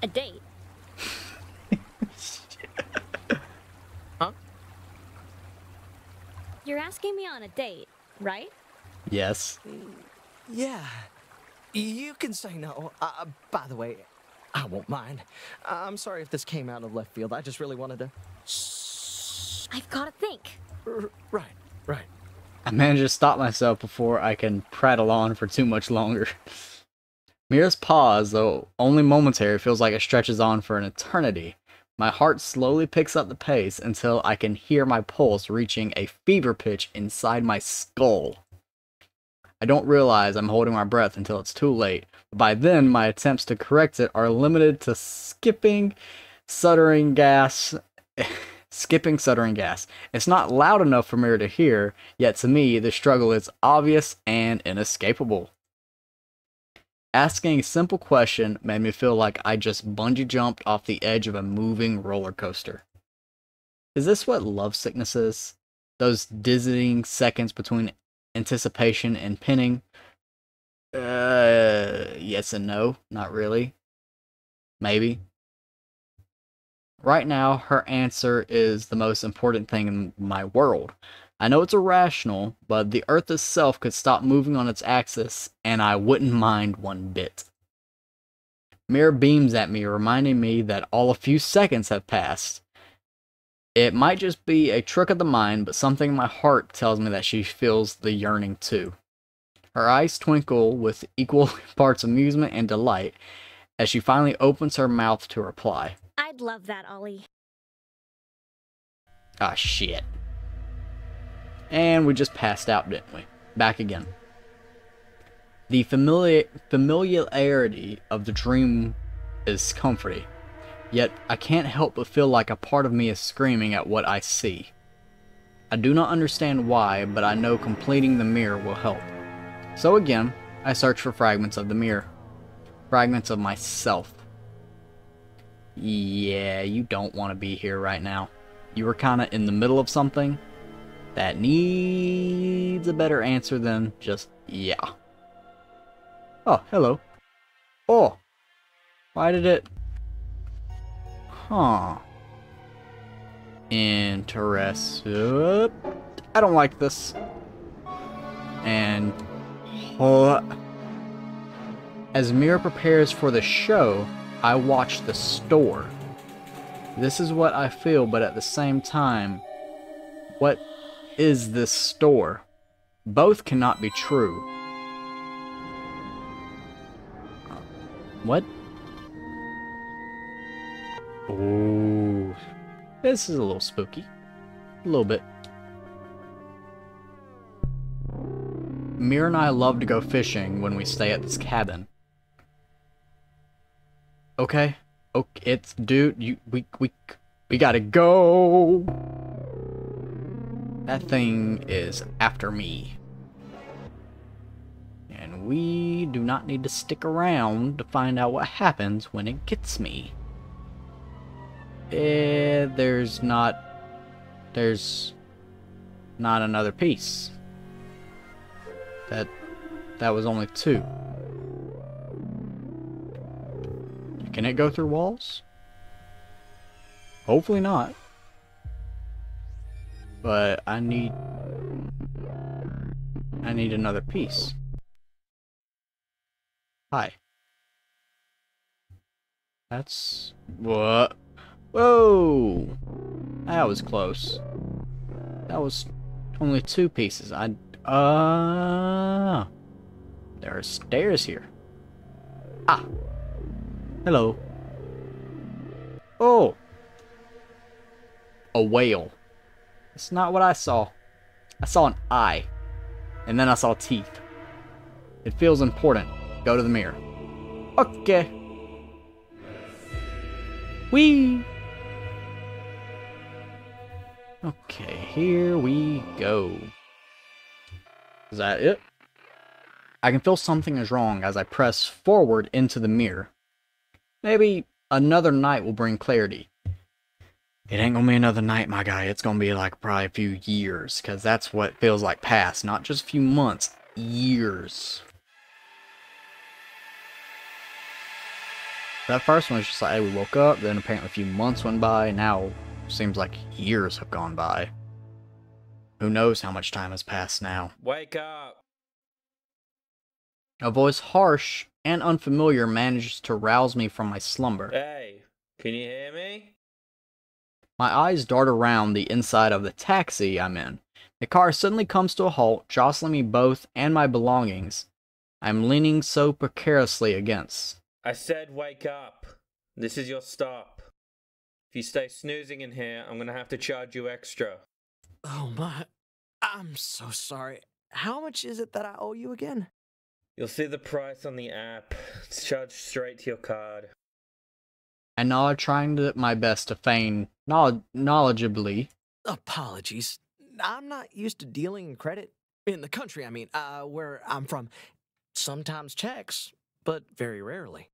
A date. Huh? You're asking me on a date, right? Yes. Yeah. You can say no. By the way, I won't mind. I'm sorry if this came out of left field. I just really wanted to I've got to think. Right, right. I manage to stop myself before I can prattle on for too much longer. Mira's pause, though only momentary, feels like it stretches on for an eternity. My heart slowly picks up the pace until I can hear my pulse reaching a fever pitch inside my skull. I don't realize I'm holding my breath until it's too late, but by then my attempts to correct it are limited to skipping, stuttering gas. It's not loud enough for Mira to hear, yet to me the struggle is obvious and inescapable. Asking a simple question made me feel like I just bungee jumped off the edge of a moving roller coaster. Is this what love sickness is? Those dizzying seconds between anticipation and pinning? Yes and no, not really. Maybe. Right now, her answer is the most important thing in my world. I know it's irrational, but the Earth itself could stop moving on its axis, and I wouldn't mind one bit. Mira beams at me, reminding me that all a few seconds have passed. It might just be a trick of the mind, but something in my heart tells me that she feels the yearning too. Her eyes twinkle with equal parts amusement and delight as she finally opens her mouth to reply. I'd love that, Ollie. Ah, shit. And we just passed out, didn't we? Back again. The familiarity of the dream is comforting, yet I can't help but feel like a part of me is screaming at what I see. I do not understand why, but I know completing the mirror will help. So again, I search for fragments of the mirror. Fragments of myself. Yeah, you don't want to be here right now. You were kind of in the middle of something that needs a better answer than just, yeah. Oh, hello. Oh, why did it? Huh. Interesting. I don't like this. And as Mira prepares for the show, I watch the store. This is what I feel, but at the same time, what is this store? Both cannot be true. What? Oh, this is a little spooky. A little bit. Mira and I love to go fishing when we stay at this cabin. Okay, it's dude. We gotta go. That thing is after me, and we do not need to stick around to find out what happens when it gets me. There's not another piece. That was only 2. Can it go through walls? Hopefully not. But I need another piece. Hi. That's what? Whoa! That was close. That was only 2 pieces. There are stairs here. Ah. Hello. Oh! A whale. That's not what I saw. I saw an eye. And then I saw teeth. It feels important. Go to the mirror. Okay. Whee! Okay, here we go. Is that it? I can feel something is wrong as I press forward into the mirror. Maybe another night will bring clarity. It ain't gonna be another night, my guy. It's gonna be like probably a few years, because that's what feels like past. Not just a few months, years. That first one was just like, hey, we woke up, then apparently a few months went by. Now, seems like years have gone by. Who knows how much time has passed now. Wake up! A voice harsh and unfamiliar manages to rouse me from my slumber. Hey, can you hear me? My eyes dart around the inside of the taxi I'm in. The car suddenly comes to a halt, jostling me both and my belongings I'm leaning so precariously against. I said wake up. This is your stop. If you stay snoozing in here, I'm gonna have to charge you extra. Oh my, I'm so sorry. How much is it that I owe you again? You'll see the price on the app. It's charged straight to your card. I nod, trying my best to feign knowledgeably. Apologies. I'm not used to dealing in credit. In the country, I mean, where I'm from. Sometimes checks, but very rarely.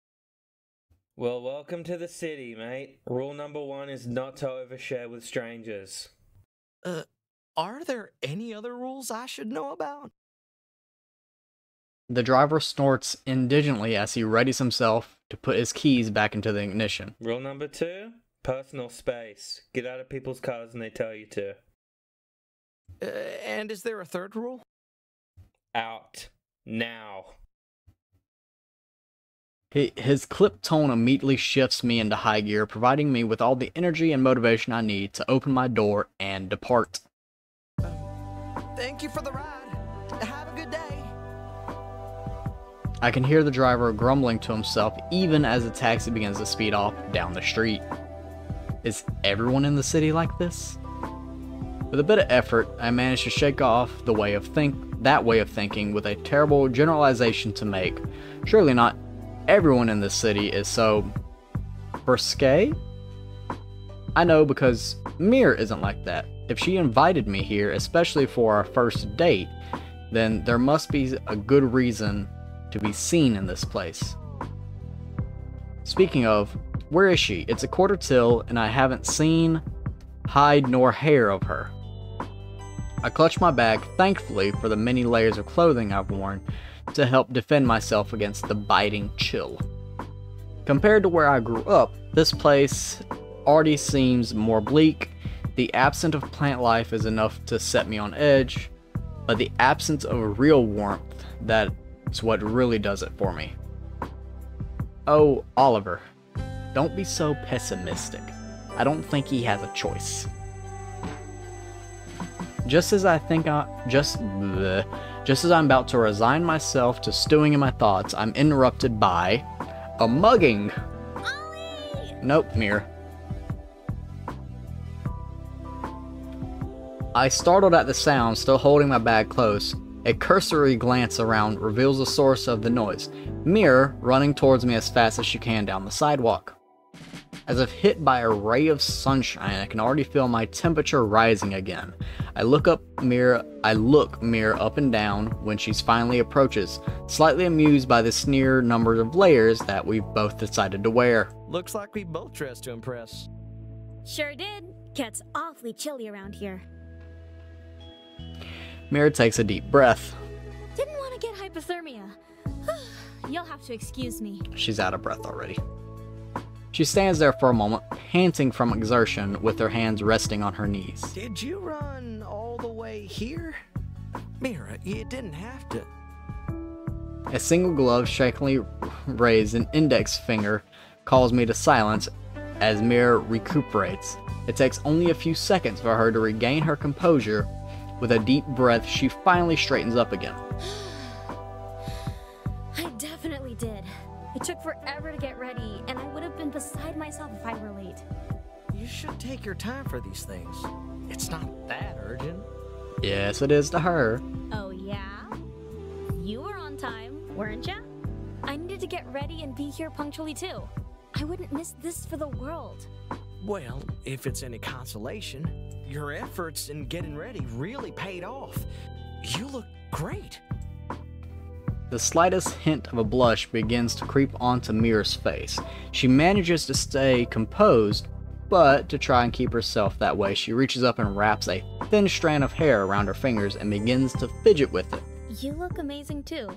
Well, welcome to the city, mate. Rule number 1 is not to overshare with strangers. Are there any other rules I should know about? The driver snorts indigently as he readies himself to put his keys back into the ignition. Rule number 2, personal space. Get out of people's cars when they tell you to. And is there a third rule? Out. Now. His clipped tone immediately shifts me into high gear, providing me with all the energy and motivation I need to open my door and depart. Thank you for the ride. Have a good day. I can hear the driver grumbling to himself even as the taxi begins to speed off down the street. Is everyone in the city like this? With a bit of effort, I manage to shake off that way of thinking with a terrible generalization to make. Surely not everyone in this city is so risque? I know because Mir isn't like that. If she invited me here, especially for our first date, then there must be a good reason to be seen in this place. Speaking of, where is she? It's a quarter till and I haven't seen hide nor hair of her. I clutch my bag, thankfully for the many layers of clothing I've worn to help defend myself against the biting chill. Compared to where I grew up, this place already seems more bleak. The absence of plant life is enough to set me on edge, but the absence of real warmth, that's what really does it for me. Oh, Oliver, don't be so pessimistic. I don't think he has a choice. Just as I'm about to resign myself to stewing in my thoughts, I'm interrupted by a mugging. Ollie! Nope, Mir. I startled at the sound, still holding my bag close. A cursory glance around reveals the source of the noise. Mir running towards me as fast as she can down the sidewalk. As if hit by a ray of sunshine, I can already feel my temperature rising again. I look Mir up and down when she finally approaches, slightly amused by the sheer number of layers that we've both decided to wear. Looks like we both dressed to impress. Sure did. Gets awfully chilly around here. Mir takes a deep breath. Didn't want to get hypothermia. You'll have to excuse me. She's out of breath already. She stands there for a moment, panting from exertion, with her hands resting on her knees. Did you run all the way here? Mira, you didn't have to. A single glove shakily raised an index finger calls me to silence as Mir recuperates. It takes only a few seconds for her to regain her composure. With a deep breath, she finally straightens up again. I definitely did. It took forever to get ready, and I would have been beside myself if I were late. You should take your time for these things. It's not that urgent. Yes, it is to her. Oh yeah? You were on time, weren't ya? I needed to get ready and be here punctually too. I wouldn't miss this for the world. Well, if it's any consolation, your efforts in getting ready really paid off. You look great. The slightest hint of a blush begins to creep onto Mir's face. She manages to stay composed, but to try and keep herself that way, she reaches up and wraps a thin strand of hair around her fingers and begins to fidget with it. You look amazing too.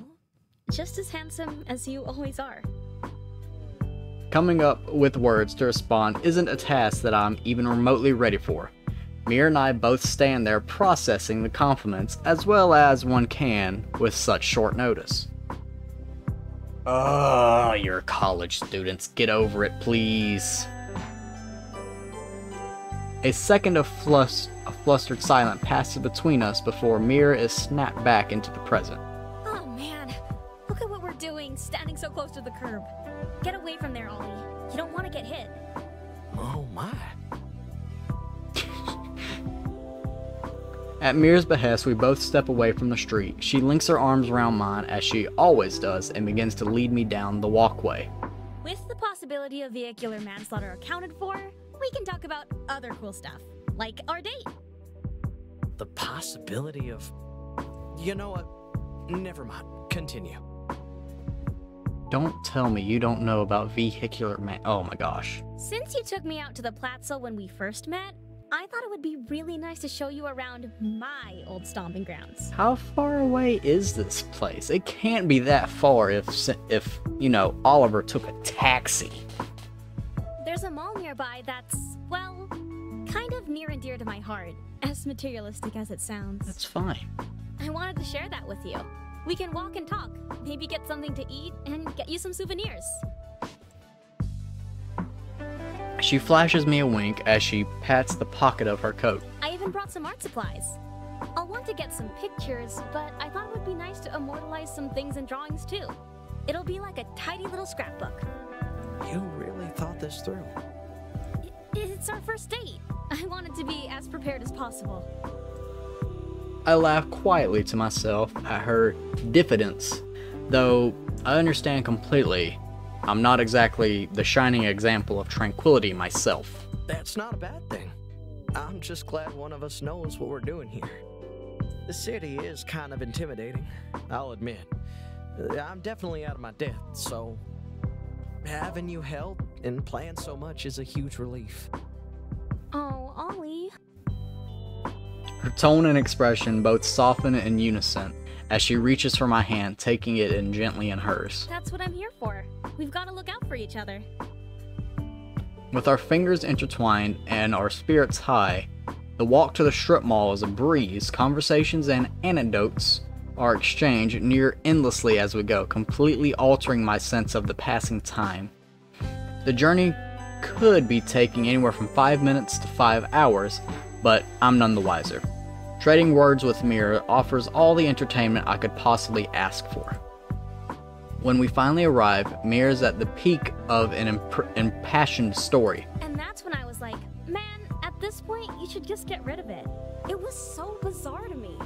Just as handsome as you always are. Coming up with words to respond isn't a task that I'm even remotely ready for. Mir and I both stand there processing the compliments as well as one can with such short notice. You're college students, get over it, please. A second of flustered silence passes between us before Mira is snapped back into the present. Oh man, look at what we're doing, standing so close to the curb. Get away from there, Ollie. You don't want to get hit. Oh my. At Mira's behest, we both step away from the street. She links her arms around mine, as she always does, and begins to lead me down the walkway. With the possibility of vehicular manslaughter accounted for, we can talk about other cool stuff, like our date. The possibility of... You know what? Never mind. Continue. Don't tell me you don't know about vehicular oh my gosh. Since you took me out to the Platzel when we first met, I thought it would be really nice to show you around my old stomping grounds. How far away is this place? It can't be that far if you know, Oliver took a taxi. There's a mall nearby that's, well, kind of near and dear to my heart, as materialistic as it sounds. That's fine. I wanted to share that with you. We can walk and talk, maybe get something to eat, and get you some souvenirs. She flashes me a wink as she pats the pocket of her coat. I even brought some art supplies. I'll want to get some pictures, but I thought it would be nice to immortalize some things and drawings too. It'll be like a tidy little scrapbook. You really thought this through. It's our first date. I wanted to be as prepared as possible. I laugh quietly to myself at her diffidence, though I understand completely. I'm not exactly the shining example of tranquility myself. That's not a bad thing. I'm just glad one of us knows what we're doing here. The city is kind of intimidating, I'll admit. I'm definitely out of my depth, so having you help and plan so much is a huge relief. Oh, Ollie. Her tone and expression both soften in unison as she reaches for my hand, taking it in gently in hers. That's what I'm here for. We've got to look out for each other. With our fingers intertwined and our spirits high, the walk to the strip mall is a breeze. Conversations and anecdotes are exchanged near endlessly as we go, completely altering my sense of the passing time. The journey could be taking anywhere from 5 minutes to 5 hours, but I'm none the wiser. Trading words with Mira offers all the entertainment I could possibly ask for. When we finally arrive, Mira's at the peak of an impassioned story. And that's when I was like, man, at this point, you should just get rid of it. It was so bizarre to me.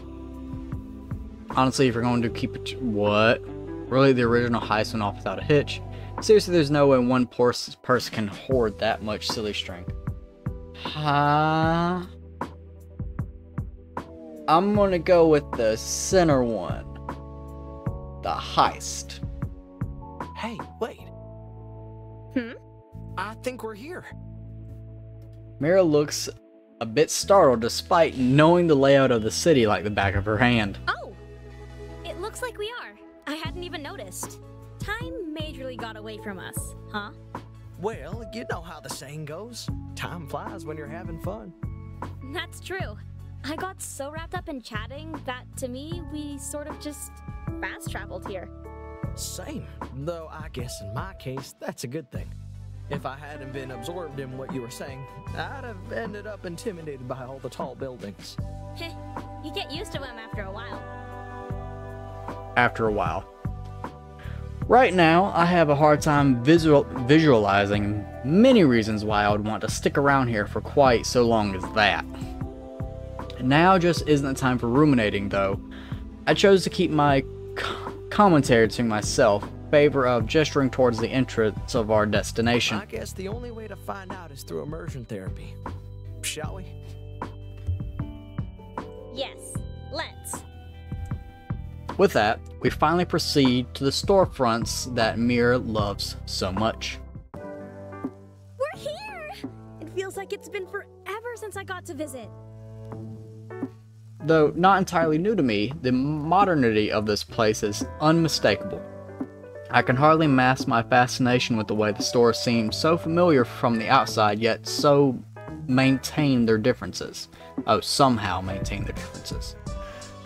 Honestly, if you're going to keep it... What? Really, the original heist went off without a hitch? Seriously, there's no way one person can hoard that much silly string. Huh? I'm gonna go with the center one. The heist. Hey, wait. I think we're here. Mira looks a bit startled despite knowing the layout of the city like the back of her hand. Oh! It looks like we are. I hadn't even noticed. Time majorly got away from us, huh? Well, you know how the saying goes. Time flies when you're having fun. That's true. I got so wrapped up in chatting that, to me, we sort of just fast traveled here. Same, though I guess in my case, that's a good thing. If I hadn't been absorbed in what you were saying, I'd have ended up intimidated by all the tall buildings. Heh, you get used to them after a while. After a while. Right now, I have a hard time visualizing many reasons why I would want to stick around here for quite so long as that. Now just isn't the time for ruminating, though. I chose to keep my commentary to myself, in favor of gesturing towards the entrance of our destination. I guess the only way to find out is through immersion therapy. Shall we? Yes, let's. With that, we finally proceed to the storefronts that Mira loves so much. We're here! It feels like it's been forever since I got to visit. Though not entirely new to me, the modernity of this place is unmistakable. I can hardly mask my fascination with the way the stores seem so familiar from the outside, yet so maintain their differences. Oh, somehow maintain their differences.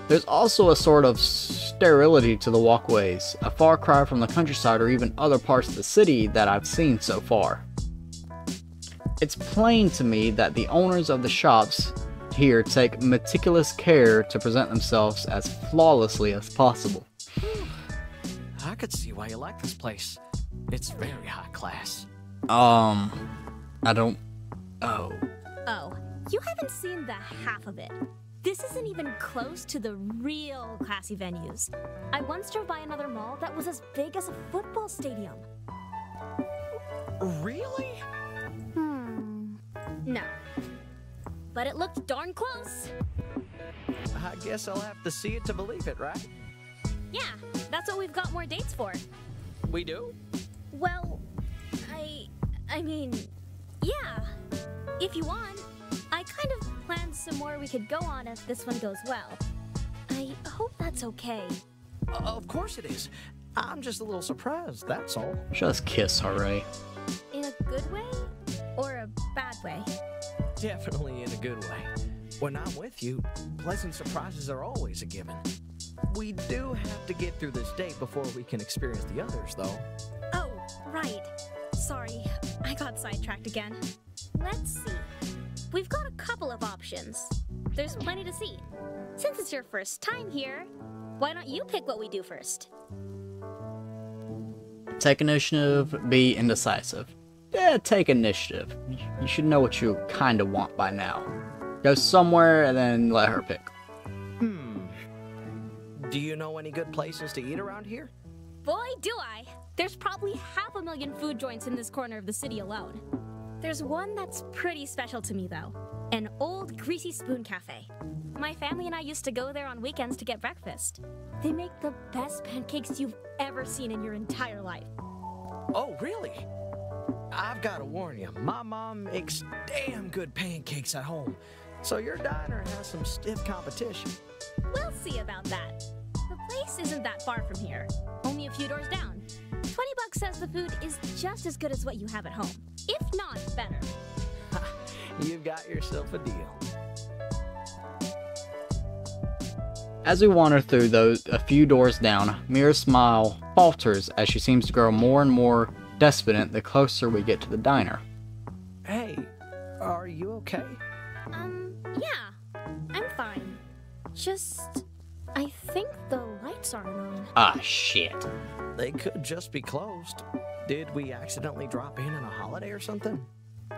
There's also a sort of sterility to the walkways, a far cry from the countryside or even other parts of the city that I've seen so far. It's plain to me that the owners of the shops here take meticulous care to present themselves as flawlessly as possible. I could see why you like this place. It's very high class. I don't... Oh. Oh, you haven't seen the half of it. This isn't even close to the real classy venues. I once drove by another mall that was as big as a football stadium. Really? No. But it looked darn close. I guess I'll have to see it to believe it, right? Yeah, that's what we've got more dates for. We do? Well, I mean, yeah. If you want, I kind of planned some more we could go on if this one goes well. I hope that's okay. Of course it is. I'm just a little surprised, that's all. Just kiss her, Ray. In a good way? Or a bad way? Definitely in a good way. When I'm with you, pleasant surprises are always a given. We do have to get through this date before we can experience the others, though. Oh, right. Sorry, I got sidetracked again. Let's see. We've got a couple of options. There's plenty to see. Since it's your first time here, why don't you pick what we do first? Take initiative, be indecisive. Yeah, take initiative. You should know what you kinda want by now. Go somewhere and then let her pick. Do you know any good places to eat around here? Boy, do I! There's probably 500,000 food joints in this corner of the city alone. There's one that's pretty special to me, though. An old Greasy Spoon Cafe. My family and I used to go there on weekends to get breakfast. They make the best pancakes you've ever seen in your entire life. Oh, really? I've got to warn you, my mom makes damn good pancakes at home. So your diner has some stiff competition. We'll see about that. The place isn't that far from here. Only a few doors down. $20 says the food is just as good as what you have at home. If not better. You've got yourself a deal. As we wander through those a few doors down, Mira's smile falters as she seems to grow more and more despondent the closer we get to the diner. Hey, are you okay? Yeah, I'm fine. Just, I think the lights aren't on. Ah, shit. They could just be closed. Did we accidentally drop in on a holiday or something?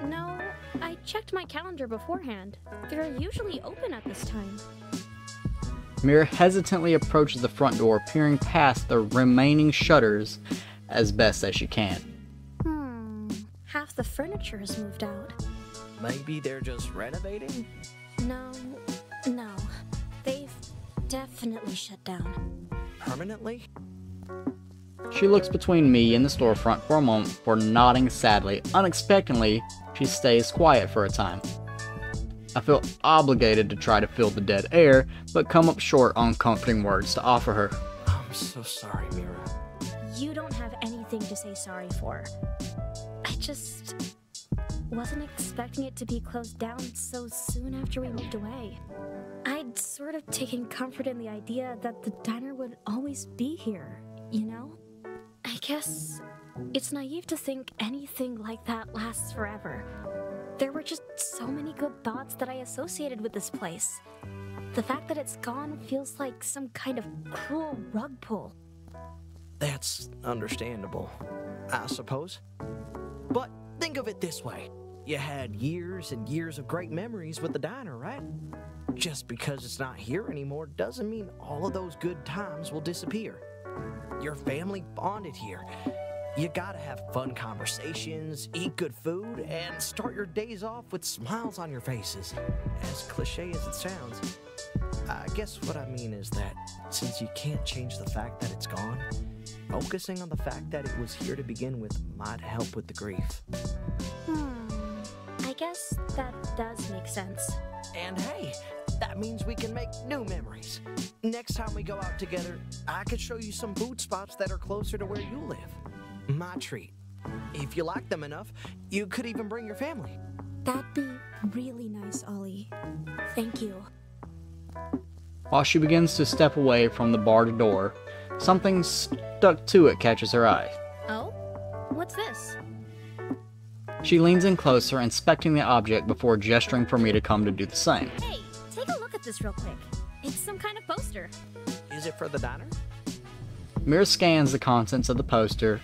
No, I checked my calendar beforehand. They're usually open at this time. Mira hesitantly approaches the front door, peering past the remaining shutters as best as she can. Half the furniture is moved out. Maybe they're just renovating? No. They've definitely shut down. Permanently? She looks between me and the storefront for a moment before nodding sadly. Unexpectedly, she stays quiet for a time. I feel obligated to try to fill the dead air, but come up short on comforting words to offer her. I'm so sorry, Mira. You don't have anything to say sorry for. I just wasn't expecting it to be closed down so soon after we moved away. I'd sort of taken comfort in the idea that the diner would always be here, you know? I guess it's naive to think anything like that lasts forever. There were just so many good thoughts that I associated with this place. The fact that it's gone feels like some kind of cruel rug pull. That's understandable, I suppose. But think of it this way. You had years and years of great memories with the diner, right? Just because it's not here anymore doesn't mean all of those good times will disappear. Your family bonded here. You gotta have fun conversations, eat good food, and start your days off with smiles on your faces. As cliche as it sounds, I guess what I mean is that since you can't change the fact that it's gone, focusing on the fact that it was here to begin with might help with the grief. I guess that does make sense. And hey, that means we can make new memories. Next time we go out together, I could show you some food spots that are closer to where you live. My treat. If you like them enough, you could even bring your family. That'd be really nice, Ollie. Thank you. While she begins to step away from the barred door, something stuck to it catches her eye. Oh? What's this? She leans in closer, inspecting the object before gesturing for me to come to do the same. Hey, take a look at this real quick. It's some kind of poster. Is it for the diner? Mira scans the contents of the poster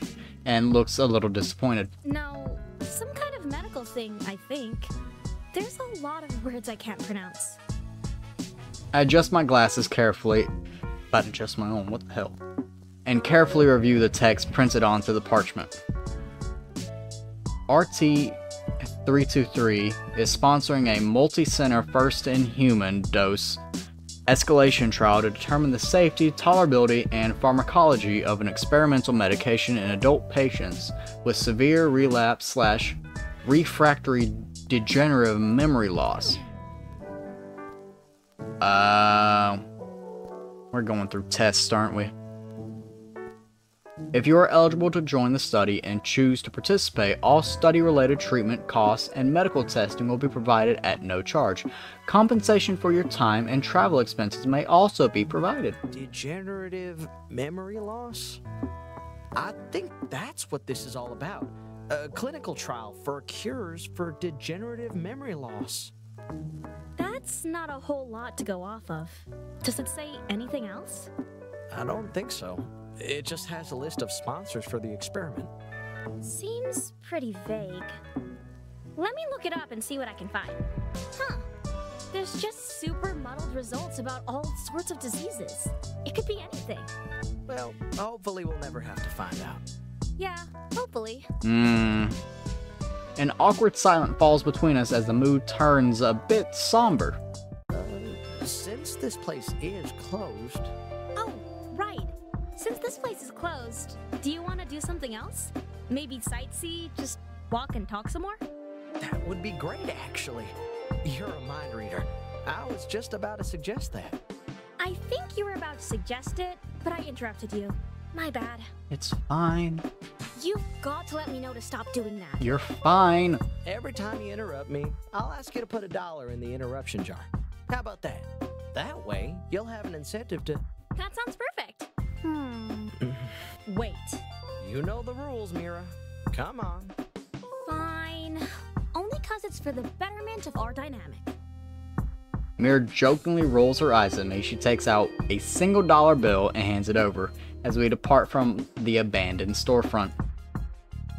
and looks a little disappointed. No, some kind of medical thing, I think. There's a lot of words I can't pronounce. I adjust my glasses carefully, about to adjust my own, what the hell, and carefully review the text printed onto the parchment. RT-323 is sponsoring a multi-center first-in-human dose escalation trial to determine the safety, tolerability, and pharmacology of an experimental medication in adult patients with severe relapse/refractory degenerative memory loss. We're going through tests, aren't we? If you are eligible to join the study and choose to participate, all study-related treatment costs and medical testing will be provided at no charge. Compensation for your time and travel expenses may also be provided. Degenerative memory loss? I think that's what this is all about. A clinical trial for cures for degenerative memory loss. That's not a whole lot to go off of. Does it say anything else? I don't think so. It just has a list of sponsors for the experiment. Seems pretty vague. Let me look it up and see what I can find. Huh. There's just super muddled results about all sorts of diseases. It could be anything. Well, hopefully we'll never have to find out. Yeah, hopefully. An awkward silence falls between us as the mood turns a bit somber. Since this place is closed... Oh, right. Since this place is closed, do you want to do something else? Maybe sightsee, just walk and talk some more? That would be great, actually. You're a mind reader. I was just about to suggest that. I think you were about to suggest it, but I interrupted you. My bad. It's fine. You've got to let me know to stop doing that. You're fine. Every time you interrupt me, I'll ask you to put $1 in the interruption jar. How about that? That way, you'll have an incentive to... That sounds perfect. Wait. You know the rules, Mira. Come on. Fine. Only 'cause it's for the betterment of our dynamic. Mira jokingly rolls her eyes at me. She takes out a single dollar bill and hands it over as we depart from the abandoned storefront.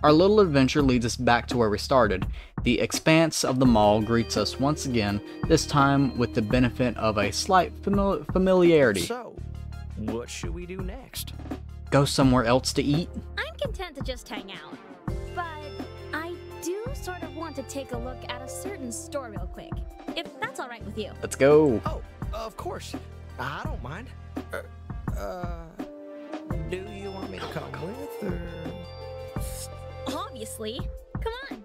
Our little adventure leads us back to where we started. The expanse of the mall greets us once again, this time with the benefit of a slight familiarity. So, what should we do next? Go somewhere else to eat? I'm content to just hang out. But I do sort of want to take a look at a certain store real quick, if that's alright with you. Let's go. Oh, of course. I don't mind. Do you want me to come with, or...? Obviously. Come on.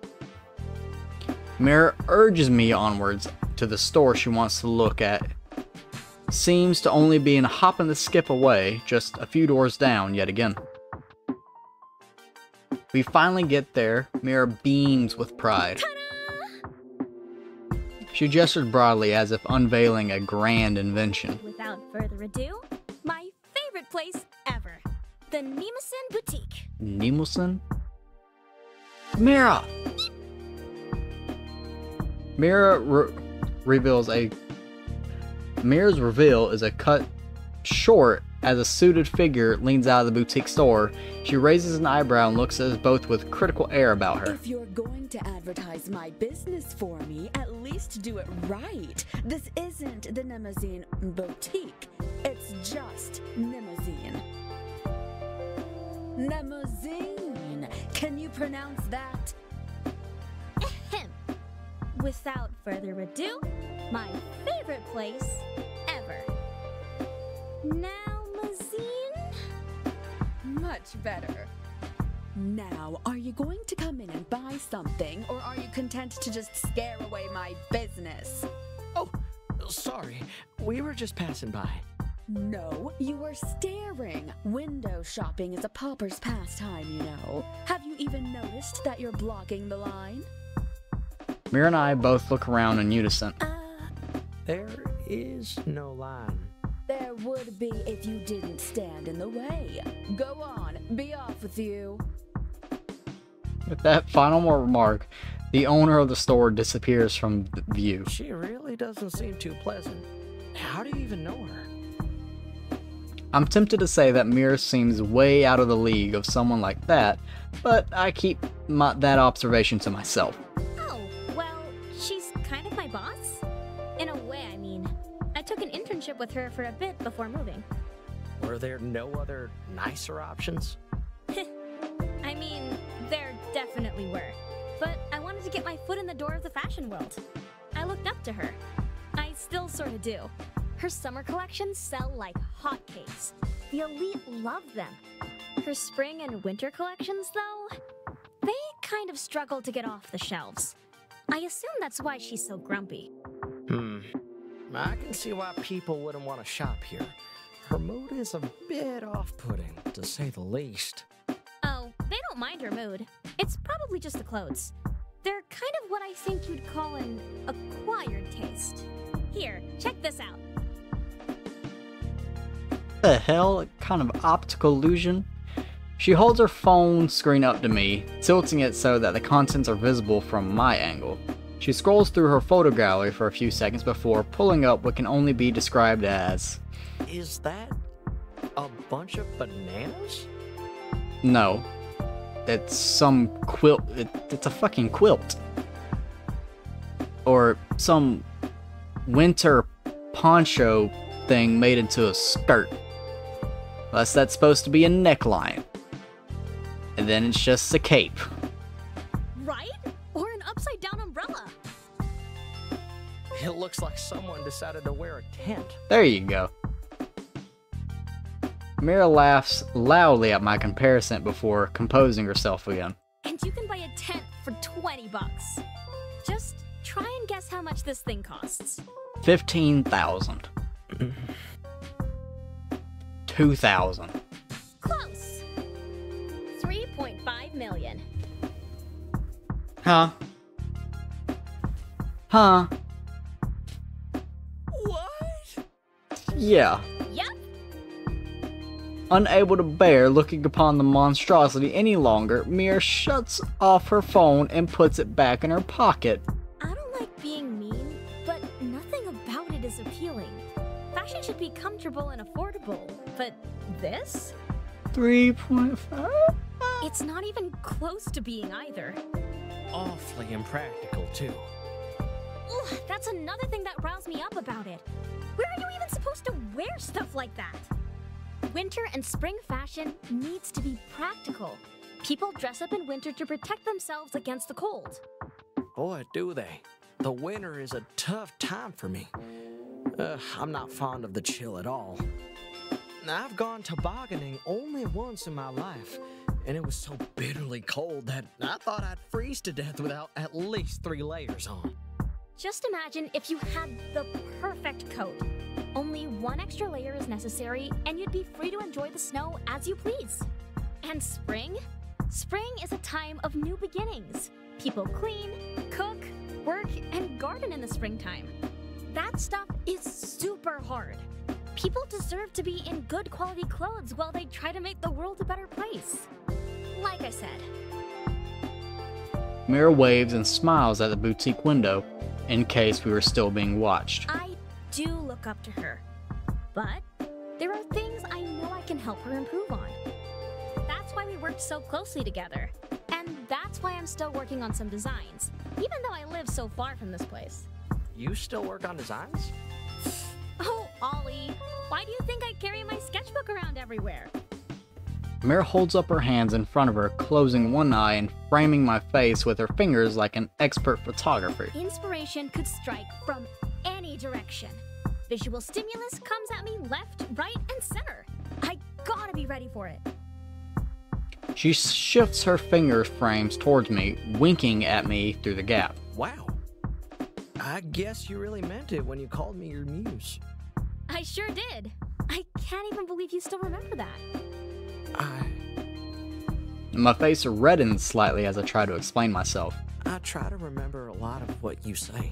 Mira urges me onwards to the store she wants to look at. Seems to only be a hop and a skip away, just a few doors down yet again. We finally get there. Mira beams with pride. She gestures broadly as if unveiling a grand invention. Without further ado, my favorite place ever. The Nemesis Boutique. Nemesis? Mira! Mira's reveal is a cut short as a suited figure leans out of the boutique store. She raises an eyebrow and looks at us both with critical air about her. If you're going to advertise my business for me, at least do it right. This isn't the Nemesis Boutique. It's just Nemesis. Nemesis. Can you pronounce that? Ahem. Without further ado, my favorite place ever. Now, Mazine? Much better. Now, are you going to come in and buy something, or are you content to just scare away my business? Oh, sorry. We were just passing by. No, you were staring. Window shopping is a pauper's pastime, you know. Have you even noticed that you're blocking the line? Mira and I both look around in unison. There is no line. There would be if you didn't stand in the way. Go on, be off with you. With that final remark, the owner of the store disappears from view. She really doesn't seem too pleasant. How do you even know her? I'm tempted to say that Mira seems way out of the league of someone like that, but I keep that observation to myself. Oh, well, she's kind of my boss? In a way, I mean. I took an internship with her for a bit before moving. Were there no other nicer options? I mean, there definitely were. But I wanted to get my foot in the door of the fashion world. I looked up to her. I still sort of do. Her summer collections sell like hotcakes. The elite love them. Her spring and winter collections, though, they kind of struggle to get off the shelves. I assume that's why she's so grumpy. I can see why people wouldn't want to shop here. Her mood is a bit off-putting, to say the least. Oh, they don't mind her mood. It's probably just the clothes. They're kind of what I think you'd call an acquired taste. Here, check this out. The hell? Kind of optical illusion? She holds her phone screen up to me, tilting it so that the contents are visible from my angle. She scrolls through her photo gallery for a few seconds before pulling up what can only be described as... Is that a bunch of bananas? No. It's some quilt. It's a fucking quilt. Or some winter poncho thing made into a skirt. Unless that's supposed to be a neckline. And then it's just a cape. Right? Or an upside-down umbrella. It looks like someone decided to wear a tent. There you go. Mira laughs loudly at my comparison before composing herself again. And you can buy a tent for 20 bucks. Just try and guess how much this thing costs. 15,000. 2,000. Close. 3.5 million. Huh? Huh? What? Yeah. Yep. Unable to bear looking upon the monstrosity any longer, Mira shuts off her phone and puts it back in her pocket. I don't like being mean, but nothing about it is appealing. Fashion should be comfortable and affordable, but this? 3.5? It's not even close to being either. Awfully impractical, too. Ugh, that's another thing that riles me up about it. Where are you even supposed to wear stuff like that? Winter and spring fashion needs to be practical. People dress up in winter to protect themselves against the cold. Boy, do they. The winter is a tough time for me. I'm not fond of the chill at all. I've gone tobogganing only once in my life, and it was so bitterly cold that I thought I'd freeze to death without at least 3 layers on. Just imagine if you had the perfect coat. Only 1 extra layer is necessary, and you'd be free to enjoy the snow as you please. And spring? Spring is a time of new beginnings. People clean, cook, work, and garden in the springtime. That stuff is super hard. People deserve to be in good quality clothes while they try to make the world a better place. Like I said. Mira waves and smiles at the boutique window, in case we were still being watched. I do look up to her, but there are things I know I can help her improve on. That's why we worked so closely together, and that's why I'm still working on some designs, even though I live so far from this place. You still work on designs? Oh, Ollie, why do you think I carry my sketchbook around everywhere? Mira holds up her hands in front of her, closing one eye and framing my face with her fingers like an expert photographer. Inspiration could strike from any direction. Visual stimulus comes at me left, right, and center. I gotta be ready for it. She shifts her finger frames towards me, winking at me through the gap. Wow. I guess you really meant it when you called me your muse. I sure did. I can't even believe you still remember that. My face reddens slightly as I try to explain myself. I try to remember a lot of what you say.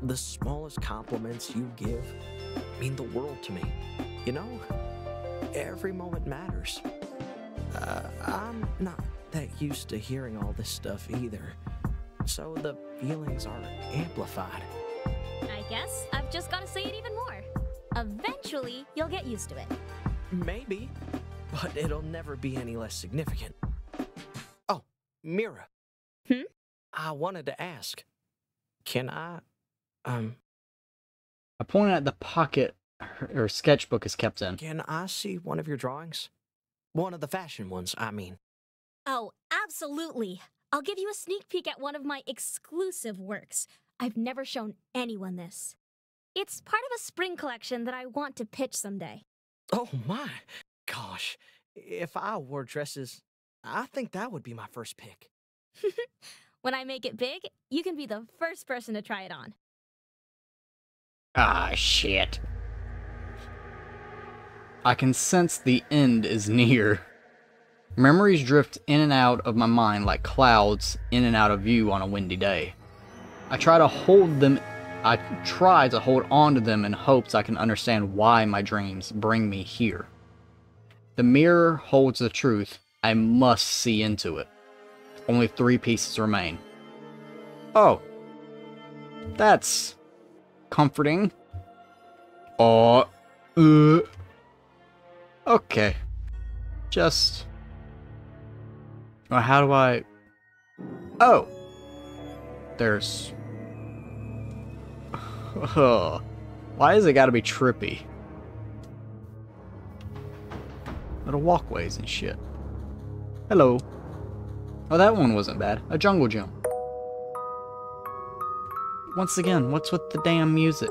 The smallest compliments you give mean the world to me. You know, every moment matters. I'm not that used to hearing all this stuff either, so the feelings are amplified. I guess I've just got to say it even more. Eventually, you'll get used to it. Maybe, but it'll never be any less significant. Oh, Mira. I wanted to ask, can I pointed at the pocket her sketchbook is kept in. can I see one of your drawings? One of the fashion ones, I mean. Oh, absolutely. I'll give you a sneak peek at one of my exclusive works. I've never shown anyone this. It's part of a spring collection that I want to pitch someday. Oh my, gosh. If I wore dresses, I think that would be my first pick. When I make it big, you can be the first person to try it on. Ah, shit. I can sense the end is near. Memories drift in and out of my mind like clouds in and out of view on a windy day. I try to hold on to them in hopes I can understand why my dreams bring me here. The mirror holds the truth. I must see into it. Only 3 pieces remain. Oh. That's comforting. Okay. Just... Well, how do I... Oh! There's... Why is it gotta be trippy? Little walkways and shit. Hello. Oh, that one wasn't bad. A jungle gym. Once again, what's with the damn music?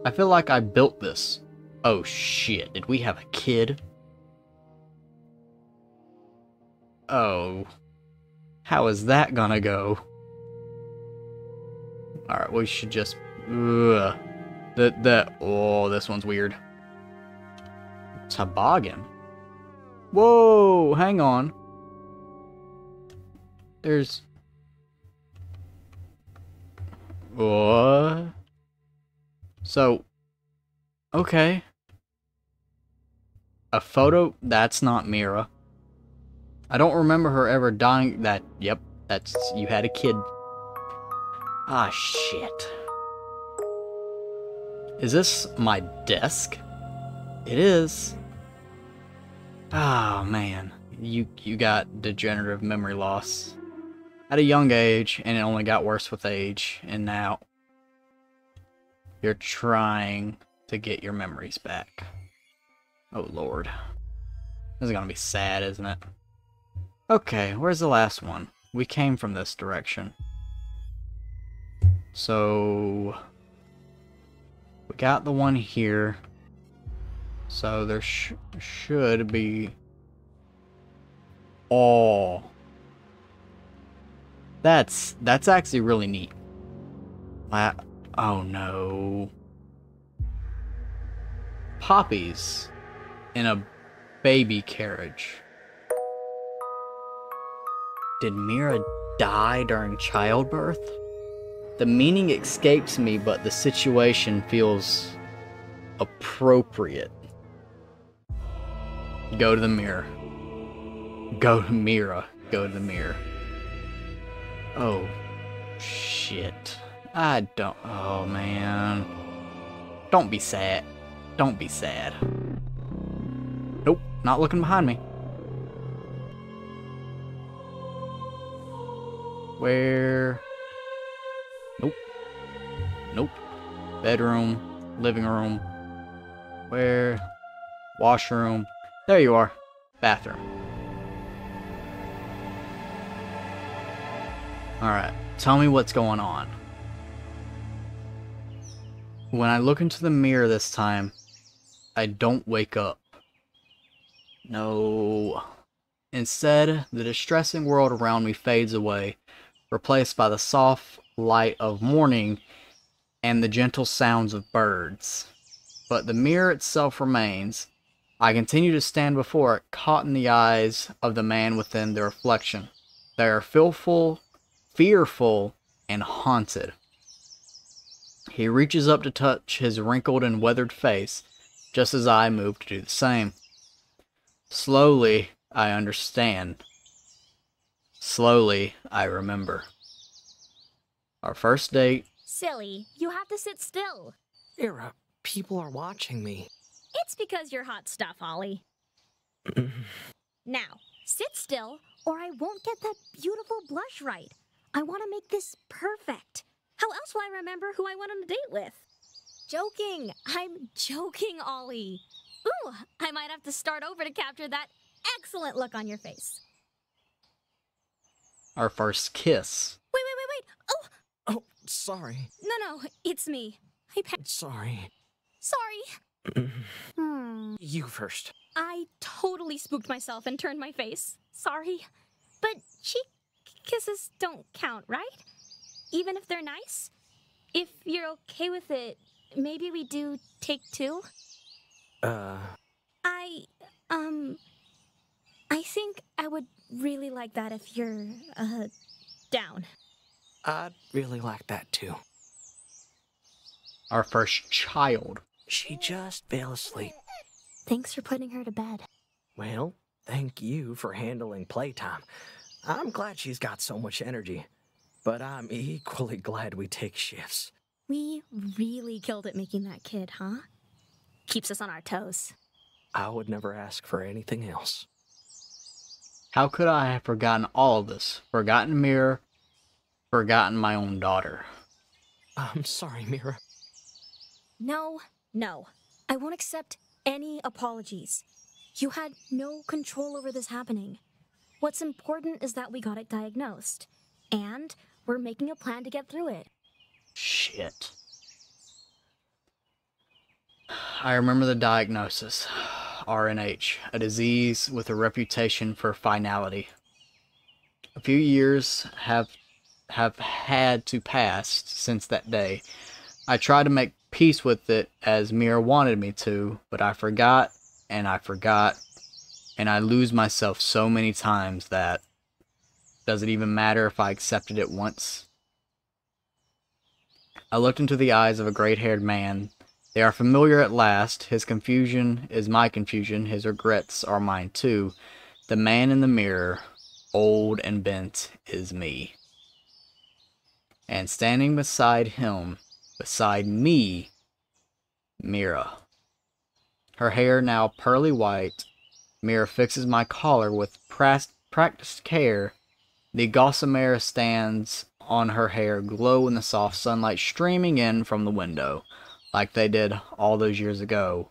I feel like I built this. Oh shit, did we have a kid? Oh. How is that gonna go? Alright, we should just... Oh, this one's weird. Toboggan? Whoa, hang on. There's... What? So... Okay. A photo? That's not Mira. I don't remember her ever dying. Yep, that's... You had a kid. Ah, shit. Is this my desk? It is. Oh, man. You got degenerative memory loss. At a young age, and it only got worse with age, and now you're trying to get your memories back. Oh, Lord. This is gonna be sad, isn't it? Okay, where's the last one? We came from this direction. So... we got the one here. So there should be... Oh... That's actually really neat. Oh no. Poppies in a baby carriage. Did Mira die during childbirth? The meaning escapes me, but the situation feels appropriate. Go to the mirror. Go to Mira. Go to the mirror. Oh, shit. I don't... Oh, man. Don't be sad. Don't be sad. Nope, not looking behind me. Where... Nope. Nope. Bedroom. Living room. Where... Washroom. There you are. Bathroom. Alright, tell me what's going on. When I look into the mirror this time, I don't wake up. No. Instead, the distressing world around me fades away, replaced by the soft light of morning and the gentle sounds of birds. But the mirror itself remains. I continue to stand before it, caught in the eyes of the man within the reflection. They are fearful, and haunted. He reaches up to touch his wrinkled and weathered face, just as I move to do the same. Slowly, I understand. Slowly, I remember. Our first date. Silly, you have to sit still. Mira, people are watching me. It's because you're hot stuff, Ollie. Now, sit still, or I won't get that beautiful blush right. I want to make this perfect. How else will I remember who I went on a date with? Joking. I'm joking, Ollie. Ooh, I might have to start over to capture that excellent look on your face. Our first kiss. Wait. Oh, Oh, sorry. no, it's me. Sorry. Sorry. You first. I totally spooked myself and turned my face. Sorry. But cheek kisses don't count, right? Even if they're nice? If you're okay with it, maybe we do take two? I think I would really like that if you're, down. I'd really like that too. Our first child. She just fell asleep. Thanks for putting her to bed. Well, thank you for handling playtime. I'm glad she's got so much energy, but I'm equally glad we take shifts. We really killed it making that kid, huh? Keeps us on our toes. I would never ask for anything else. How could I have forgotten all of this? Forgotten Mira, forgotten my own daughter. I'm sorry, Mira. No. I won't accept any apologies. You had no control over this happening. What's important is that we got it diagnosed. And we're making a plan to get through it. Shit. I remember the diagnosis. RNH, a disease with a reputation for finality. A few years have had to pass since that day. I tried to make peace with it as Mira wanted me to, but I forgot, and I lose myself so many times that does it even matter if I accepted it once? I looked into the eyes of a gray-haired man. They are familiar at last. His confusion is my confusion. His regrets are mine too. The man in the mirror, old and bent, is me. And standing beside him, beside me, Mira. Her hair now pearly white. Mira fixes my collar with practiced care. The gossamer stands on her hair glow in the soft sunlight streaming in from the window, like they did all those years ago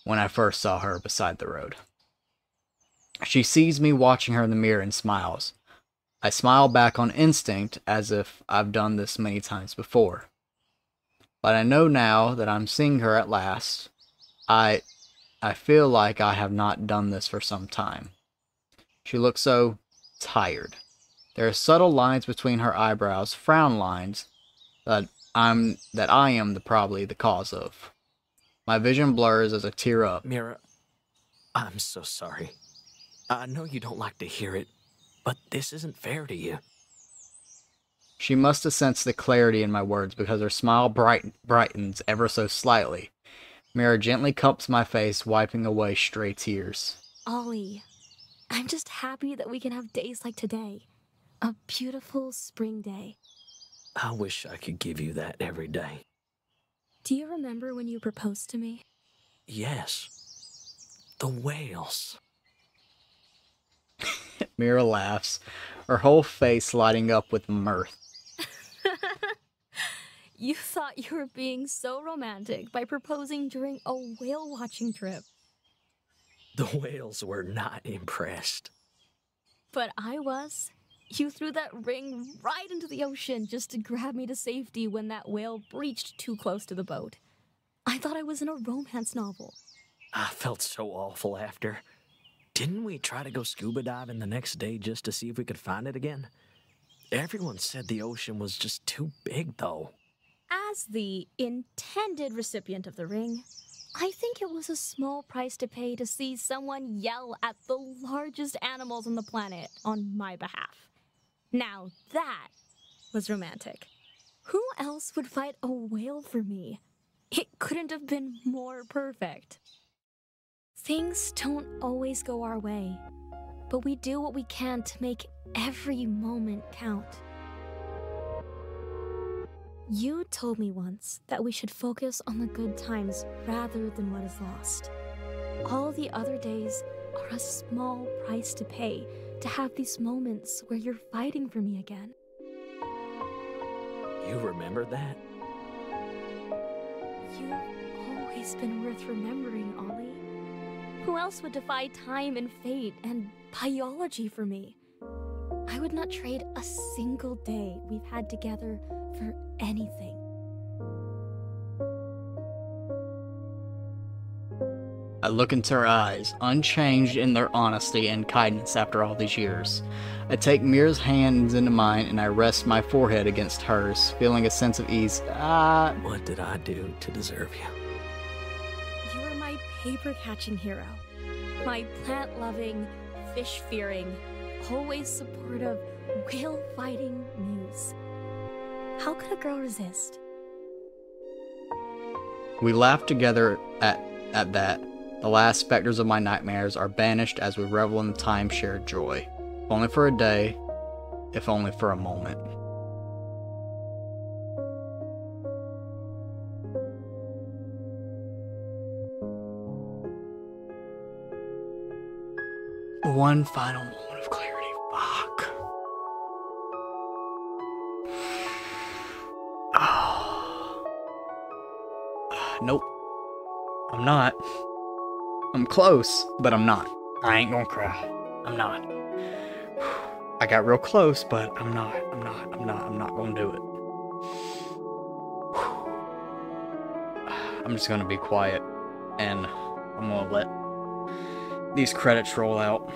when I first saw her beside the road. She sees me watching her in the mirror and smiles. I smile back on instinct as if I've done this many times before. But I know now that I'm seeing her at last. I feel like I have not done this for some time. She looks so tired. There are subtle lines between her eyebrows, frown lines, that I am probably the cause of. My vision blurs as I tear up. Mira, I'm so sorry. I know you don't like to hear it, but this isn't fair to you. She must have sensed the clarity in my words because her smile brightens ever so slightly. Mira gently cups my face, wiping away stray tears. Ollie, I'm just happy that we can have days like today. A beautiful spring day. I wish I could give you that every day. Do you remember when you proposed to me? Yes. The whales. Mira laughs, her whole face lighting up with mirth. You thought you were being so romantic by proposing during a whale-watching trip. The whales were not impressed. But I was. You threw that ring right into the ocean just to grab me to safety when that whale breached too close to the boat. I thought I was in a romance novel. I felt so awful after. Didn't we try to go scuba diving the next day just to see if we could find it again? Everyone said the ocean was just too big, though. As the intended recipient of the ring, I think it was a small price to pay to see someone yell at the largest animals on the planet on my behalf. Now that was romantic. Who else would fight a whale for me? It couldn't have been more perfect. Things don't always go our way, but we do what we can to make every moment count. You told me once that we should focus on the good times rather than what is lost. All the other days are a small price to pay to have these moments where you're fighting for me again. You remember that? You've always been worth remembering, Ollie. Who else would defy time and fate and biology for me? I would not trade a single day we've had together for anything. I look into her eyes, unchanged in their honesty and kindness after all these years. I take Mira's hands into mine and I rest my forehead against hers, feeling a sense of ease. What did I do to deserve you? You are my paper-catching hero. My plant-loving, fish-fearing, always supportive, whale-fighting muse. How could a girl resist? We laugh together at that. The last specters of my nightmares are banished as we revel in the time-shared joy. If only for a day, if only for a moment. One final moment of clarity. Fuck. Nope. I'm not. I'm close, but I'm not. I ain't gonna cry. I'm not. I got real close, but I'm not gonna do it. I'm just gonna be quiet, and I'm gonna let these credits roll out.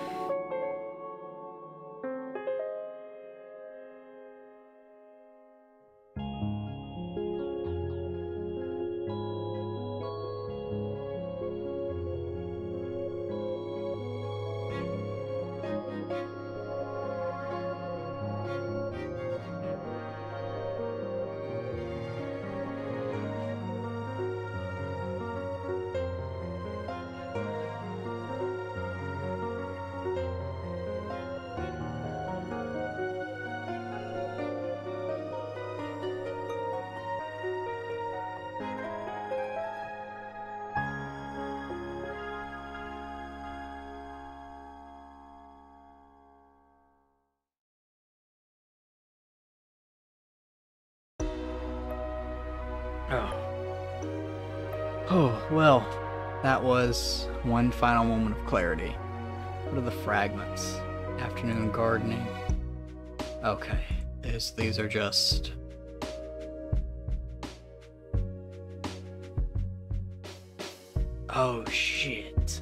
Oh, well, that was one final moment of clarity. What are the fragments? Afternoon gardening. Okay, these are just... Oh, shit.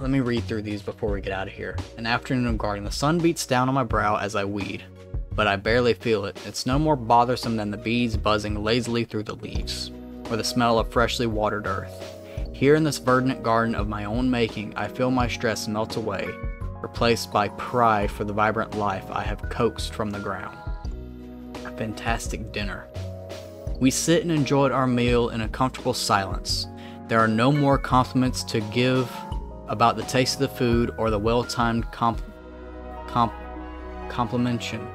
Let me read through these before we get out of here. An afternoon gardening. The sun beats down on my brow as I weed, but I barely feel it. It's no more bothersome than the bees buzzing lazily through the leaves, or the smell of freshly watered earth. Here in this verdant garden of my own making, I feel my stress melt away, replaced by pride for the vibrant life I have coaxed from the ground. A fantastic dinner. We sit and enjoyed our meal in a comfortable silence. There are no more compliments to give about the taste of the food or the well-timed complimentation.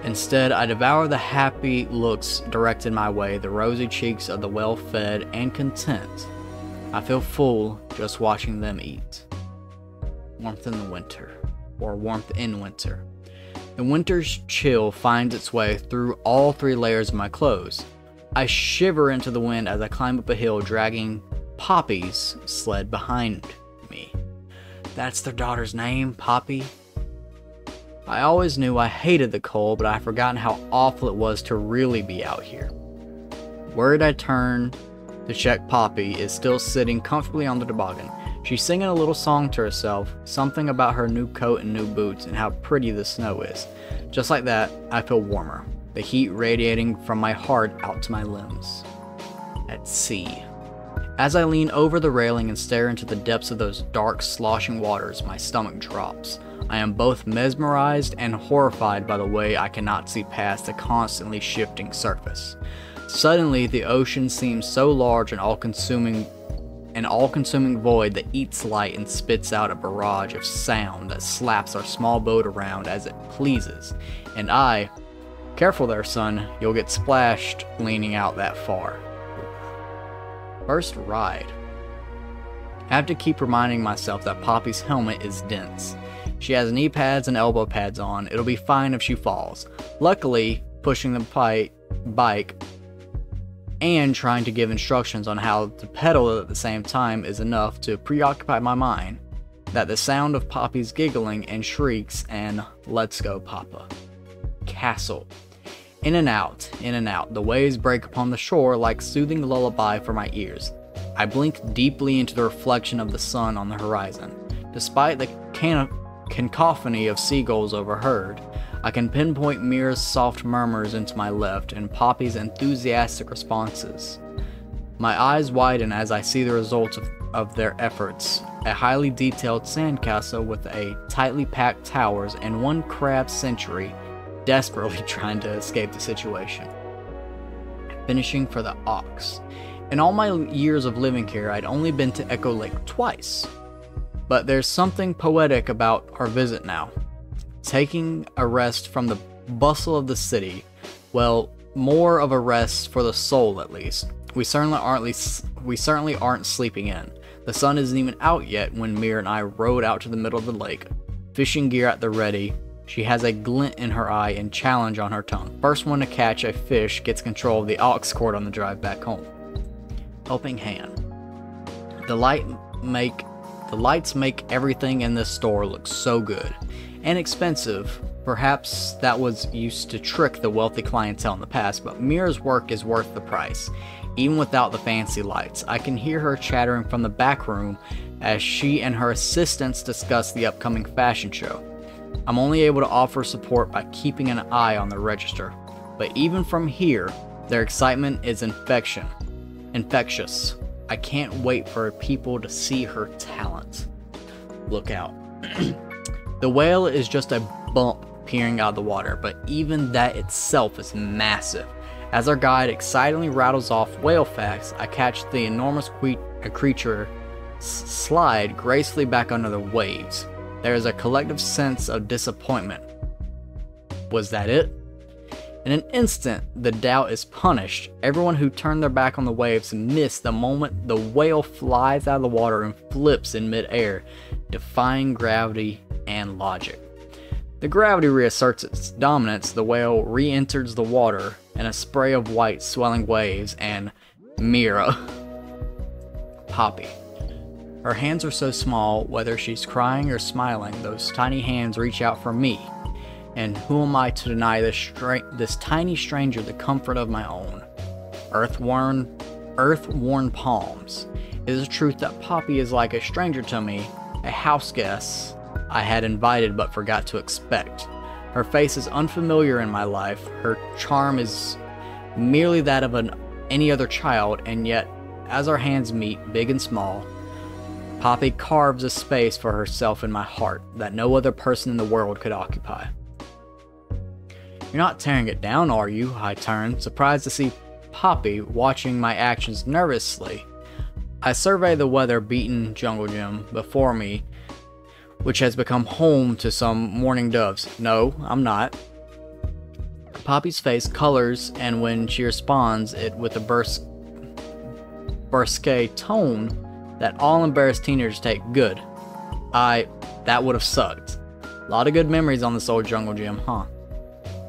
Instead, I devour the happy looks directed my way, the rosy cheeks of the well-fed and content. I feel full just watching them eat. Warmth in the winter, or warmth in winter. The winter's chill finds its way through all 3 layers of my clothes. I shiver into the wind as I climb up a hill, dragging Poppy's sled behind me. That's their daughter's name, Poppy? I always knew I hated the cold, but I had forgotten how awful it was to really be out here. Where'd I turn to check Poppy is still sitting comfortably on the toboggan. She's singing a little song to herself, something about her new coat and new boots and how pretty the snow is. Just like that, I feel warmer, the heat radiating from my heart out to my limbs. At sea. As I lean over the railing and stare into the depths of those dark, sloshing waters, my stomach drops. I am both mesmerized and horrified by the way I cannot see past the constantly shifting surface. Suddenly, the ocean seems so large and all-consuming an all-consuming void that eats light and spits out a barrage of sound that slaps our small boat around as it pleases. And careful there, son, you'll get splashed leaning out that far. First ride. I have to keep reminding myself that Poppy's helmet is dense. She has knee pads and elbow pads on. It'll be fine if she falls. Luckily, pushing the bike and trying to give instructions on how to pedal at the same time is enough to preoccupy my mind that the sound of Poppy's giggling and shrieks and "Let's go, Papa." Castle. In and out, in and out. The waves break upon the shore like soothing lullaby for my ears. I blink deeply into the reflection of the sun on the horizon. Despite the cacophony of seagulls overheard, I can pinpoint Mira's soft murmurs into my left and Poppy's enthusiastic responses. My eyes widen as I see the results of their efforts. A highly detailed sandcastle with a tightly packed towers and one crab sentry desperately trying to escape the situation. Finishing for the Ox. In all my years of living here, I'd only been to Echo Lake twice. But there's something poetic about our visit now. Taking a rest from the bustle of the city. Well, more of a rest for the soul at least. We certainly aren't sleeping in. The sun isn't even out yet when Mira and I rode out to the middle of the lake. Fishing gear at the ready. She has a glint in her eye and challenge on her tongue. First one to catch a fish gets control of the ox cord on the drive back home. Helping hand. The lights make everything in this store look so good. And expensive. Perhaps that was used to trick the wealthy clientele in the past, but Mira's work is worth the price. Even without the fancy lights, I can hear her chattering from the back room as she and her assistants discuss the upcoming fashion show. I'm only able to offer support by keeping an eye on the register, but even from here, their excitement is infectious. I can't wait for people to see her talent. Look out. The whale is just a bump peering out of the water, but even that itself is massive. As our guide excitedly rattles off whale facts, I catch the enormous creature slide gracefully back under the waves. There is a collective sense of disappointment. Was that it? In an instant, the doubt is punished. Everyone who turned their back on the waves missed the moment the whale flies out of the water and flips in midair, defying gravity and logic. The gravity reasserts its dominance, the whale re-enters the water in a spray of white swelling waves, and Mira. Poppy. Her hands are so small, whether she's crying or smiling, those tiny hands reach out for me. And who am I to deny this tiny stranger the comfort of my own? Earth-worn palms. It is a truth that Poppy is like a stranger to me, a house guest I had invited but forgot to expect. Her face is unfamiliar in my life, her charm is merely that of any other child, and yet, as our hands meet, big and small, Poppy carves a space for herself in my heart that no other person in the world could occupy. You're not tearing it down, are you? I turn, surprised to see Poppy watching my actions nervously. I survey the weather-beaten jungle gym before me, which has become home to some mourning doves. No, I'm not. Poppy's face colors, and when she responds it with a brusque tone that all embarrassed teenagers take. Good. That would have sucked. A lot of good memories on this old jungle gym, huh?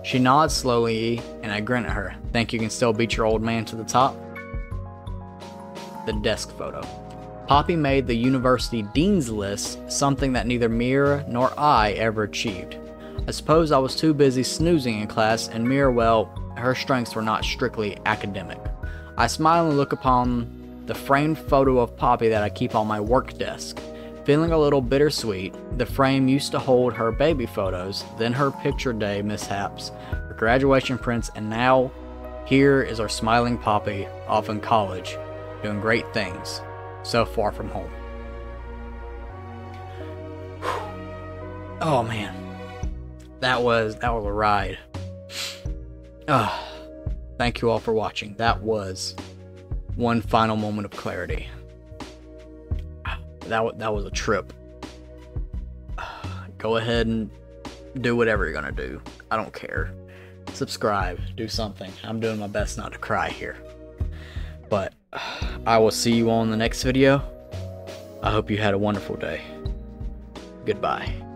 She nods slowly, and I grin at her. Think you can still beat your old man to the top? The desk photo. Poppy made the university dean's list, something that neither Mira nor I ever achieved. I suppose I was too busy snoozing in class, and Mira, well, her strengths were not strictly academic. I smile and look upon the framed photo of Poppy that I keep on my work desk. Feeling a little bittersweet, the frame used to hold her baby photos, then her picture day mishaps, her graduation prints, and now here is our smiling Poppy off in college, doing great things, so far from home. Oh man, that was a ride. Thank you all for watching. That was one final moment of clarity. that was a trip. Go ahead and do whatever you're gonna do. I don't care. Subscribe, do something. I'm doing my best not to cry here. But I will see you all in the next video. I hope you had a wonderful day. Goodbye.